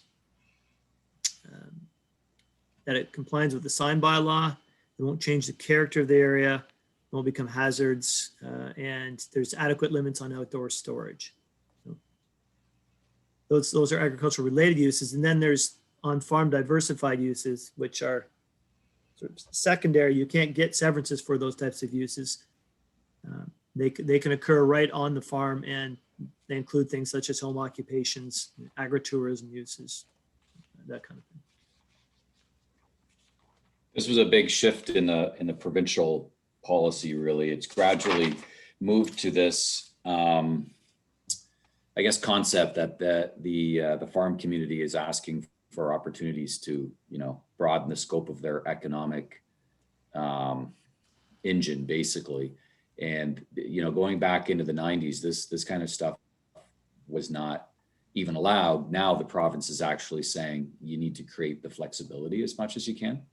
that it complies with the sign bylaw. It won't change the character of the area, it won't become hazards, and there's adequate limits on outdoor storage. Those are agricultural related uses. And then there's on-farm diversified uses, which are sort of secondary. You can't get severances for those types of uses. They can occur right on the farm, and they include things such as home occupations, agritourism uses, that kind of thing. This was a big shift in the provincial policy, really. It's gradually moved to this, I guess, concept that the farm community is asking for opportunities to, broaden the scope of their economic engine, basically. And, going back into the 90s, this kind of stuff was not even allowed. Now the province is actually saying you need to create the flexibility as much as you can.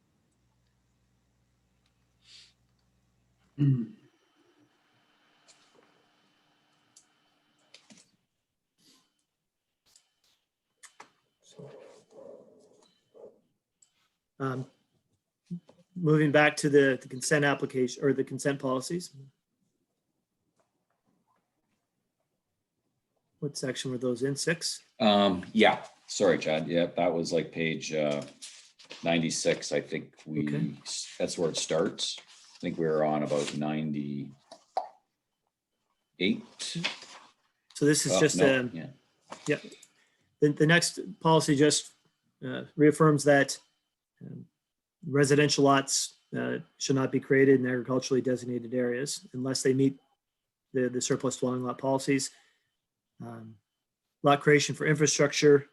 Moving back to the consent application or the consent policies. what section were those in? 6? Yeah, sorry, Chad. Yeah, that was like page 96. I think Okay. that's where it starts. I think we were on about 98. So this is Oh, just no, yeah. yeah. The next policy just reaffirms that residential lots should not be created in agriculturally designated areas unless they meet the surplus dwelling lot policies. Lot creation for infrastructure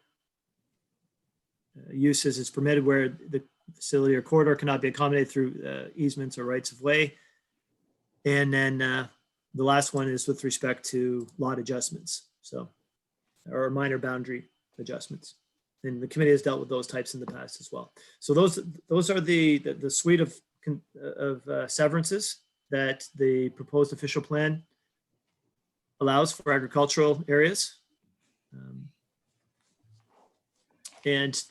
uses is permitted where the facility or corridor cannot be accommodated through easements or rights of way. And then the last one is with respect to lot adjustments. So, or minor boundary adjustments. And the committee has dealt with those types in the past as well. So those are the suite of severances that the proposed official plan allows for agricultural areas. And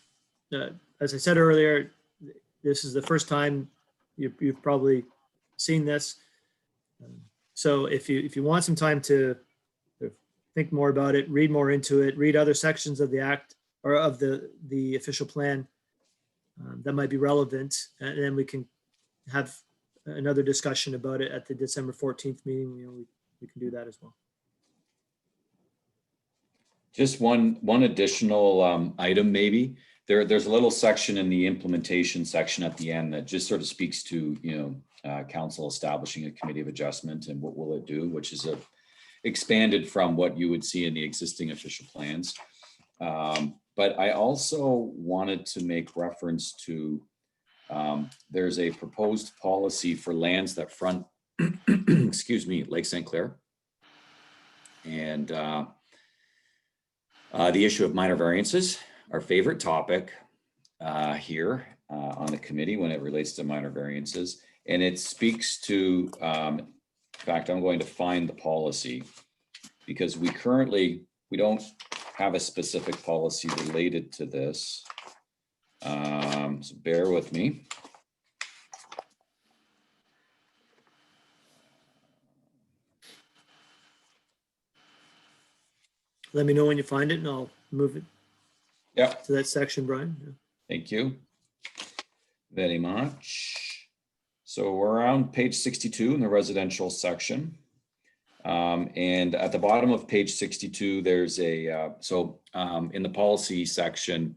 as I said earlier, this is the first time you've probably seen this. So if you want some time to think more about it, read more into it, read other sections of the act or of the official plan that might be relevant, and then we can have another discussion about it at the December 14th meeting. You know, we can do that as well. Just one additional item, maybe. There's a little section in the implementation section at the end that just sort of speaks to, council establishing a committee of adjustment and what will it do, which is expanded from what you would see in the existing official plans. But I also wanted to make reference to there's a proposed policy for lands that front, excuse me, Lake St. Clair. And the issue of minor variances, our favorite topic here on the committee when it relates to minor variances. And it speaks to, in fact, I'm going to find the policy because we don't have a specific policy related to this. So bear with me. Let me know when you find it and I'll move it to that section, Brian. Yeah. Thank you very much. So we're around page 62 in the residential section. And at the bottom of page 62, there's in the policy section,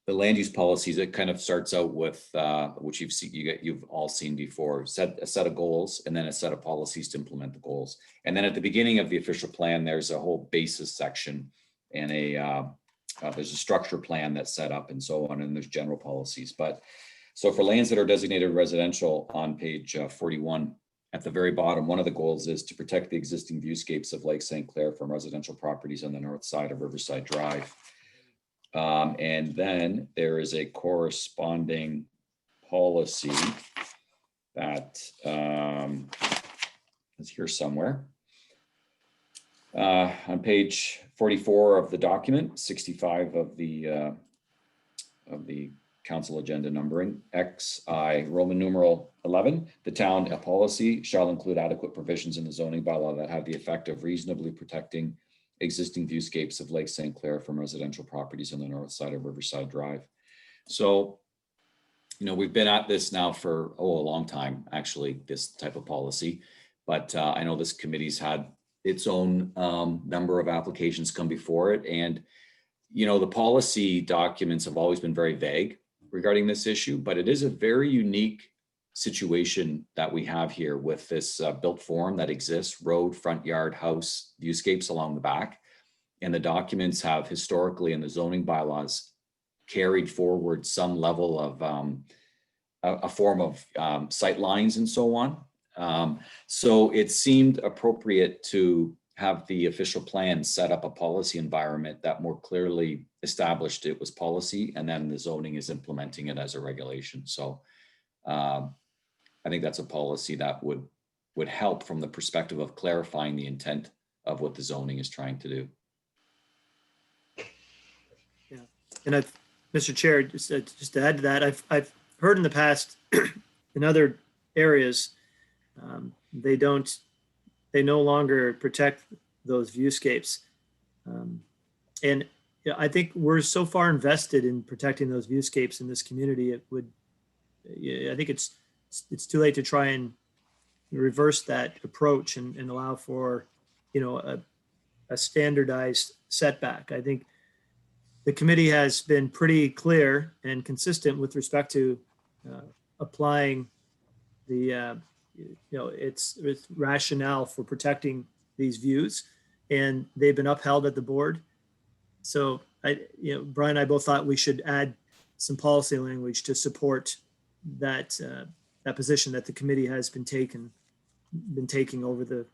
the land use policies, it kind of starts out with, which you've all seen before, a set of goals, and then a set of policies to implement the goals. And then at the beginning of the official plan, there's a whole basis section and there's a structure plan that's set up and so on, and there's general policies. But so for lands that are designated residential on page 41, at the very bottom, one of the goals is to protect the existing viewscapes of Lake St. Clair from residential properties on the north side of Riverside Drive. And then there is a corresponding policy that is here somewhere. On page 44 of the document, 65 of the council agenda numbering, XI Roman numeral 11, the town policy shall include adequate provisions in the zoning bylaw that have the effect of reasonably protecting existing viewscapes of Lake St. Clair from residential properties on the north side of Riverside Drive. So, we've been at this now for a long time, actually, this type of policy. But I know this committee's had its own number of applications come before it. And, the policy documents have always been very vague regarding this issue, but it is a very unique situation that we have here with this built form that exists, road, front yard, house, viewscapes along the back. And the documents have historically in the zoning bylaws carried forward some level of a form of sight lines and so on. So it seemed appropriate to have the official plan set up a policy environment that more clearly established it was policy, and then the zoning is implementing it as a regulation. So I think that's a policy that would help from the perspective of clarifying the intent of what the zoning is trying to do. Yeah, and Mr. Chair, just to add to that, I've heard in the past in other areas, they no longer protect those viewscapes And yeah, I think we're so far invested in protecting those viewscapes in this community. It would, yeah, I think it's too late to try and reverse that approach and allow for, a standardized setback. I think the committee has been pretty clear and consistent with respect to applying the, its rationale for protecting these views, and they've been upheld at the board. So Brian and I both thought we should add some policy language to support that that position that the committee has been taking over the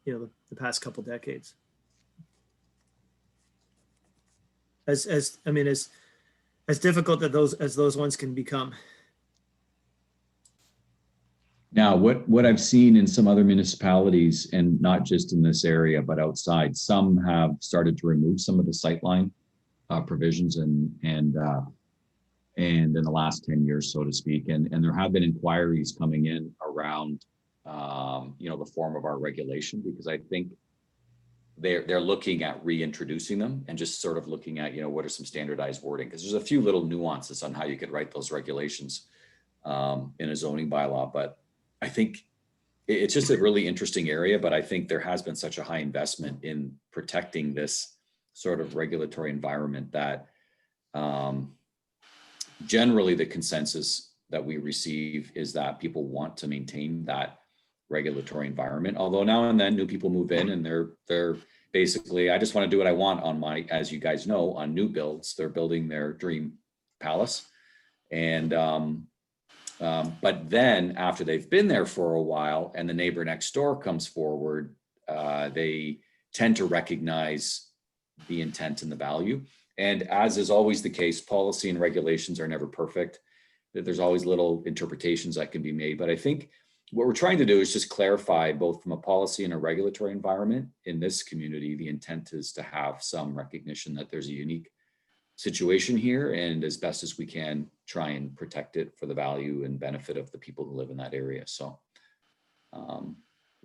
past couple decades. As difficult as those ones can become. Now, what I've seen in some other municipalities, and not just in this area, but outside, some have started to remove some of the sightline provisions and in the last 10 years, so to speak. And there have been inquiries coming in around, the form of our regulation, because I think they're looking at reintroducing them and just sort of looking at, what are some standardized wording? Because there's a few little nuances on how you could write those regulations in a zoning bylaw. But I think it's just a really interesting area, but I think there has been such a high investment in protecting this sort of regulatory environment that generally the consensus that we receive is that people want to maintain that regulatory environment. Although now and then new people move in and they're basically, I just want to do what I want on my, as you guys know, on new builds, they're building their dream palace. And but then after they've been there for a while and the neighbor next door comes forward, they tend to recognize the intent and the value. And as is always the case, policy and regulations are never perfect. There's always little interpretations that can be made. But I think what we're trying to do is just clarify, both from a policy and a regulatory environment in this community, the intent is to have some recognition that there's a unique situation here, and as best as we can try and protect it for the value and benefit of the people who live in that area. So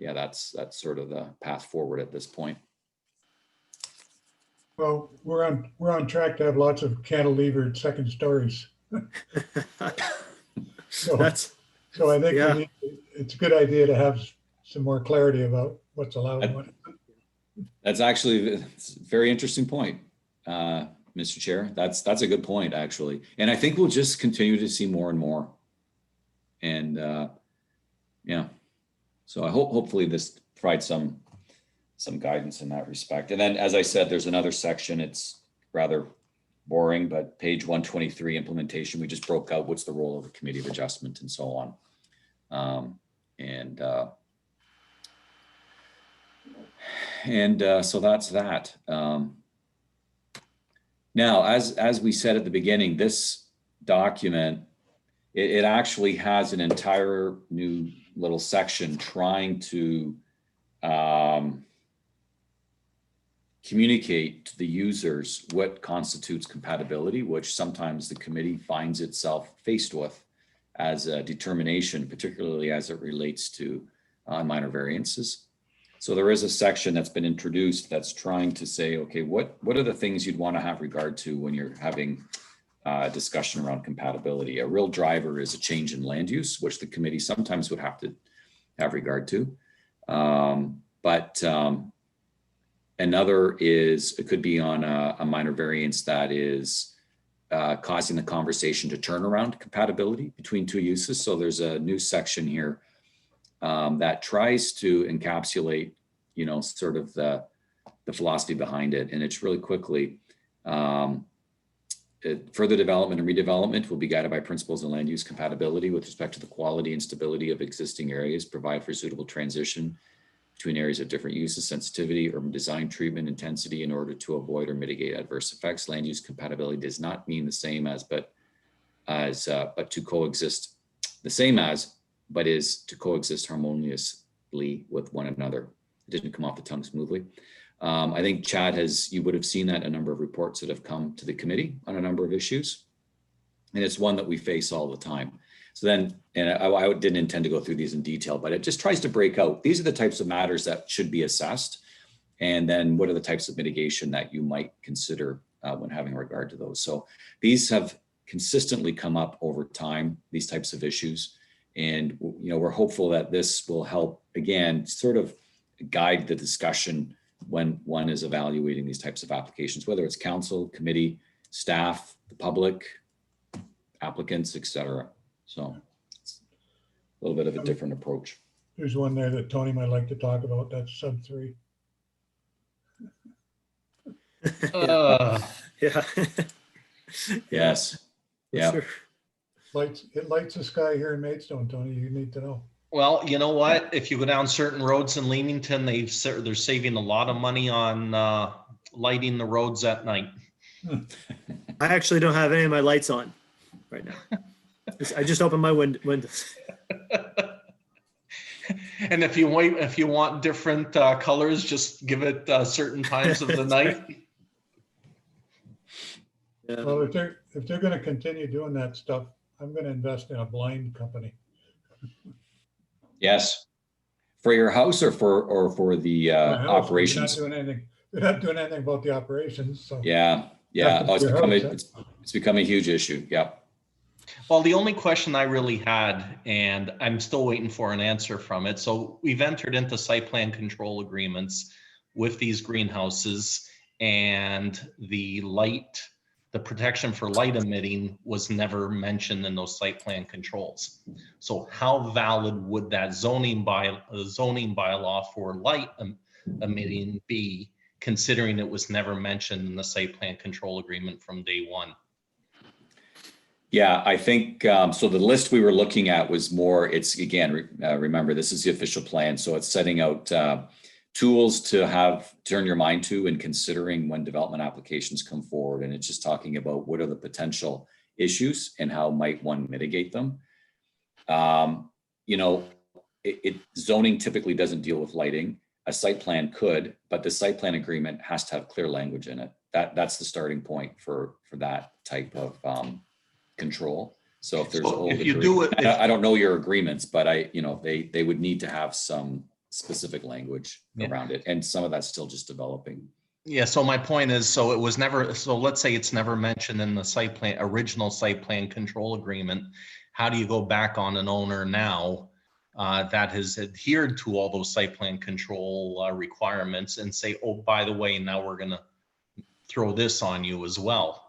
that's sort of the path forward at this point. Well, we're on track to have lots of cantilevered second stories. So I think it's a good idea to have some more clarity about what's allowed. That's actually a very interesting point, Mr. Chair. That's a good point, actually. And I think we'll just continue to see more and more. And so I hopefully this provides some guidance in that respect. And then, as I said, there's another section. It's rather boring, but page 123, implementation, we just broke out what's the role of the committee of adjustment and so on. So that's that. Now, as we said at the beginning, this document, it actually has an entire new little section trying to communicate to the users what constitutes compatibility, which sometimes the committee finds itself faced with as a determination, particularly as it relates to minor variances. So there is a section that's been introduced that's trying to say, okay, what are the things you'd want to have regard to when you're having a discussion around compatibility? A real driver is a change in land use, which the committee sometimes would have to have regard to. Another is, it could be on a minor variance that is causing the conversation to turn around compatibility between two uses. So there's a new section here that tries to encapsulate, sort of the philosophy behind it. And it's really quickly, further development and redevelopment will be guided by principles of land use compatibility with respect to the quality and stability of existing areas, provide for suitable transition between areas of different uses, sensitivity, urban design, treatment, intensity in order to avoid or mitigate adverse effects. Land use compatibility does not mean the same as, but to coexist, the same as, but is to coexist harmoniously with one another. It didn't come off the tongue smoothly. I think Chad you would have seen that in a number of reports that have come to the committee on a number of issues. And it's one that we face all the time. So then, and I didn't intend to go through these in detail, but it just tries to break out. These are the types of matters that should be assessed. And then what are the types of mitigation that you might consider when having regard to those? So these have consistently come up over time, these types of issues. And, we're hopeful that this will help, again, sort of guide the discussion when one is evaluating these types of applications, whether it's council, committee, staff, the public, applicants, et cetera. So it's a little bit of a different approach. There's one there that Tony might like to talk about. That's sub 3. Yeah. Yes. For Yeah. sure. It lights the sky here in Maidstone, Tony. You need to know. Well, you know what? If you go down certain roads in Leamington, they're saving a lot of money on lighting the roads at night. I actually don't have any of my lights on right now. I just opened my windows. And if you want different colors, just give it certain times of the night. Yeah. Well, if they're going to continue doing that stuff, I'm going to invest in a blind company. Yes. For your house or for the My house, operations? They're not doing anything about the operations. So Yeah. Oh, it's become a huge issue. Yep. Well, the only question I really had, and I'm still waiting for an answer from it. So we've entered into site plan control agreements with these greenhouses, and the protection for light emitting was never mentioned in those site plan controls. So how valid would that zoning bylaw for light emitting be, considering it was never mentioned in the site plan control agreement from day one? Yeah, I think, so the list we were looking at was more, it's again, remember, this is the official plan. So it's setting out tools to turn your mind to and considering when development applications come forward. And it's just talking about what are the potential issues and how might one mitigate them. Zoning typically doesn't deal with lighting. A site plan could, but the site plan agreement has to have clear language in it. That's the starting point for that type of control. So if there's I don't know your agreements, but they would need to have some specific language around it, and some of that's still just developing. Yeah. So my point is, so it was never. So let's say it's never mentioned in the original site plan control agreement. How do you go back on an owner now that has adhered to all those site plan control requirements and say, oh, by the way, now we're going to throw this on you as well?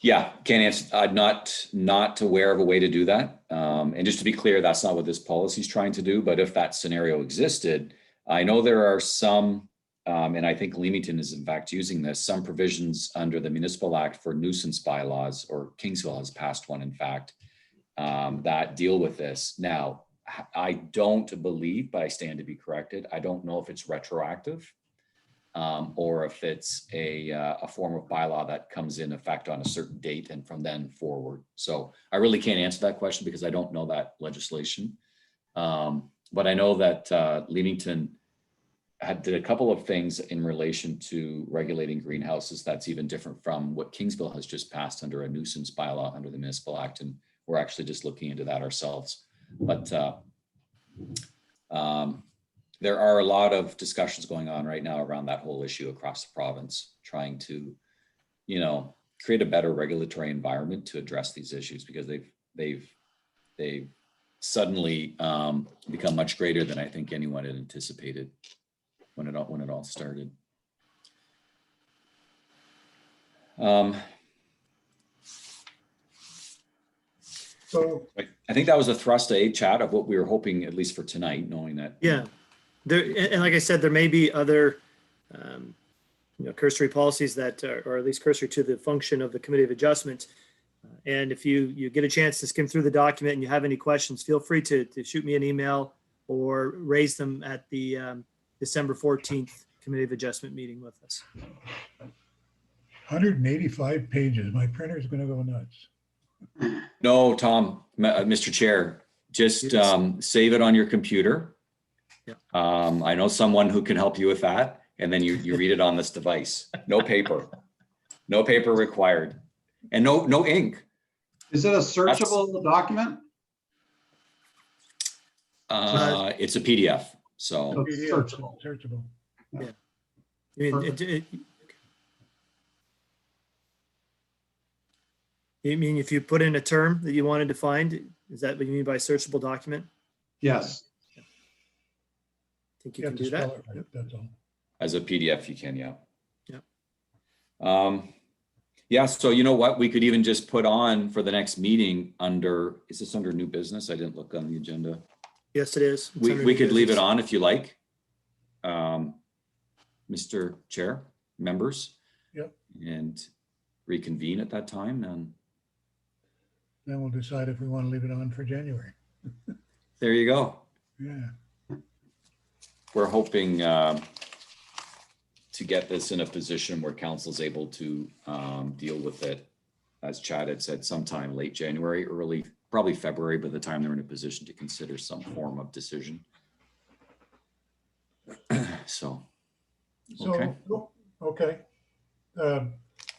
Yeah, can't answer. I'm not aware of a way to do that. And just to be clear, that's not what this policy is trying to do. But if that scenario existed, I know there are some, and I think Leamington is in fact using this, some provisions under the Municipal Act for nuisance bylaws, or Kingsville has passed one, in fact, that deal with this. Now, I don't believe, but I stand to be corrected, I don't know if it's retroactive. Or if it's a form of bylaw that comes in effect on a certain date and from then forward. So I really can't answer that question because I don't know that legislation. But I know that Leamington did a couple of things in relation to regulating greenhouses that's even different from what Kingsville has just passed under a nuisance bylaw under the Municipal Act. And we're actually just looking into that ourselves. But there are a lot of discussions going on right now around that whole issue across the province, trying to, create a better regulatory environment to address these issues, because they've suddenly become much greater than I think anyone had anticipated when it all started. So I think that was a thrust A, Chad, of what we were hoping, at least for tonight, knowing that. Yeah. And like I said, there may be other, cursory policies that, or at least cursory to the function of the Committee of Adjustment. And if you get a chance to skim through the document and you have any questions, feel free to shoot me an email or raise them at the December 14th Committee of Adjustment meeting with us. 185 pages. My printer's going to go nuts. No, Tom, Mr. Chair, just save it on your computer. Yeah. I know someone who can help you with that. And then you read it on this device. No paper required. And no ink. Is it a searchable document? It's a PDF. So Oh, searchable. Searchable. I mean, you mean if you put in a term that you wanted to find, is that what you mean by searchable document? Yes. Think You you have can to do spell that? it right, that's all. As a PDF, you can, yeah. Yeah. Yeah, so you know what? We could even just put on for the next meeting under, is this under new business? I didn't look on the agenda. Yes, it is. It's We under we new could leave it business. on if you like. Mr. Chair, members. Yep. And reconvene at that time, and Then we'll decide if we want to leave it on for January. there you go. Yeah, We're hoping to get this in a position where council's able to deal with it, as Chad had said, sometime late January, early, probably February, by the time they're in a position to consider some form of decision. So, okay. so, okay.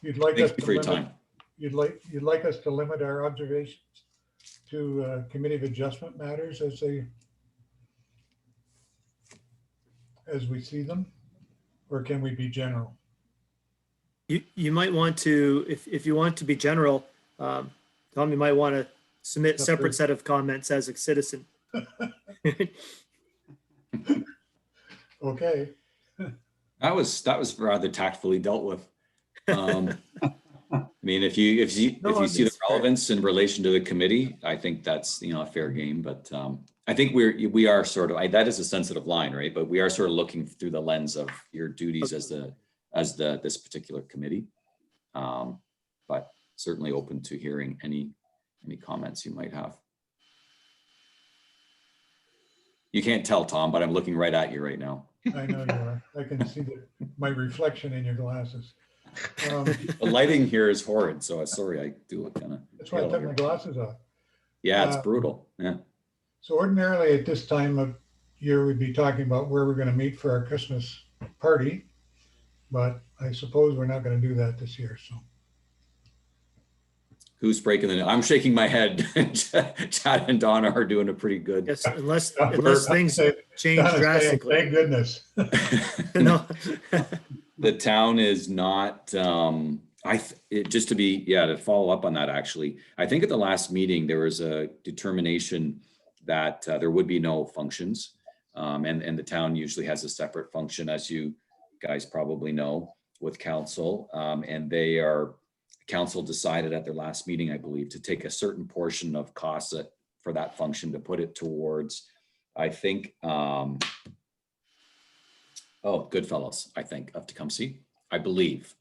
You'd like us Thank you to for your limit, time. you'd like us to limit our observations to committee of adjustment matters as we see them? Or can we be general? You might want to, if you want to be general, Tom, you might want to submit That's separate good. set of comments as a citizen. Okay, That was rather tactfully dealt with. I mean, if you No, see the it's fair. relevance in relation to the committee, I think that's, a fair game, but I think we are sort of, that is a sensitive line, right? But we are sort of looking through the lens of your duties as this particular committee. But certainly open to hearing any comments you might have. You can't tell, Tom, but I'm looking right at you right now. I know you are. I can see my reflection in your glasses. The lighting here is horrid, so sorry, I do look kind of. That's why I took my glasses off. Yeah, it's brutal. Yeah. So ordinarily at this time of year, we'd be talking about where we're going to meet for our Christmas party. But I suppose we're not going to do that this year, so. Who's breaking the, I'm shaking my head. Chad and Donna are doing a pretty good. Yes, unless We're- things change Donna's saying, drastically. Thank goodness. No. The town is not, just to follow up on that, actually, I think at the last meeting, there was a determination that there would be no functions. And the town usually has a separate function, as you guys probably know, with council. And council decided at their last meeting, I believe, to take a certain portion of costs for that function to put it towards, I think, Goodfellas, I think, of Tecumseh, I believe.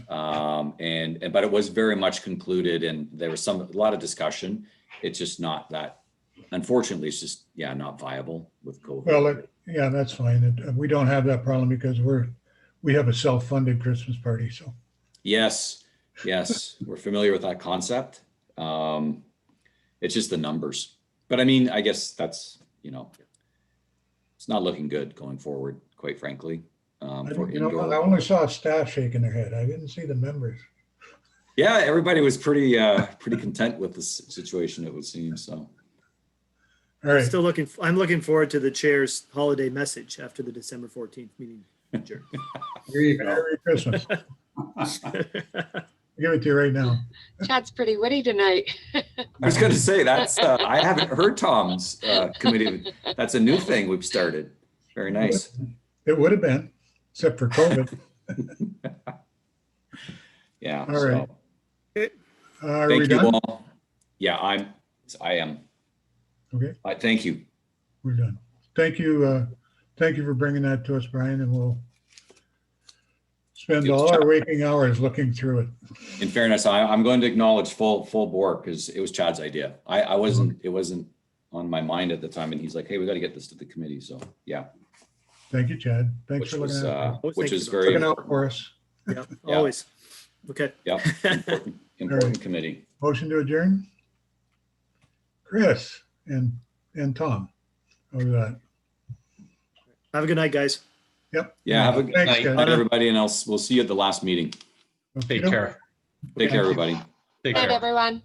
But it was very much concluded, and there was a lot of discussion. It's just not that, unfortunately, it's just, not viable with COVID. Well, yeah, that's fine. We don't have that problem because we have a self-funded Christmas party, so. Yes, we're familiar with that concept. It's just the numbers. But I mean, I guess that's, it's not looking good going forward, quite frankly. For indoor. I only saw staff shaking their head. I didn't see the members. Yeah, everybody was pretty content with the situation, it would seem, so. All right, I'm looking forward to the chair's holiday message after the December 14th meeting. There you go. Merry Christmas. Give it to you right now. Chad's pretty witty tonight. I was going to say that's I haven't heard Tom's committee. That's a new thing we've started. Very nice. It would have been, except for COVID. Yeah. All right. Are Thank we you done? all. Yeah, I am. Okay, Thank you. we're done. Thank you. Thank you for bringing that to us, Brian, and we'll spend all our waking hours looking through it. In fairness, I'm going to acknowledge full board because it was Chad's idea. It wasn't on my mind at the time, and he's like, "Hey, we got to get this to the committee." So yeah, Thank you, Chad. Thanks which for was looking out, which is Thank very looking out for us. Yeah, Yeah. always. Okay. important committee. Motion to adjourn? Chris and Tom. How was that? Have a good night, guys. Yep. Yeah, have a good Thanks, night, guys. everybody, and we'll see you at the last meeting. Take care. Take care, everybody. Take Night, care. everyone.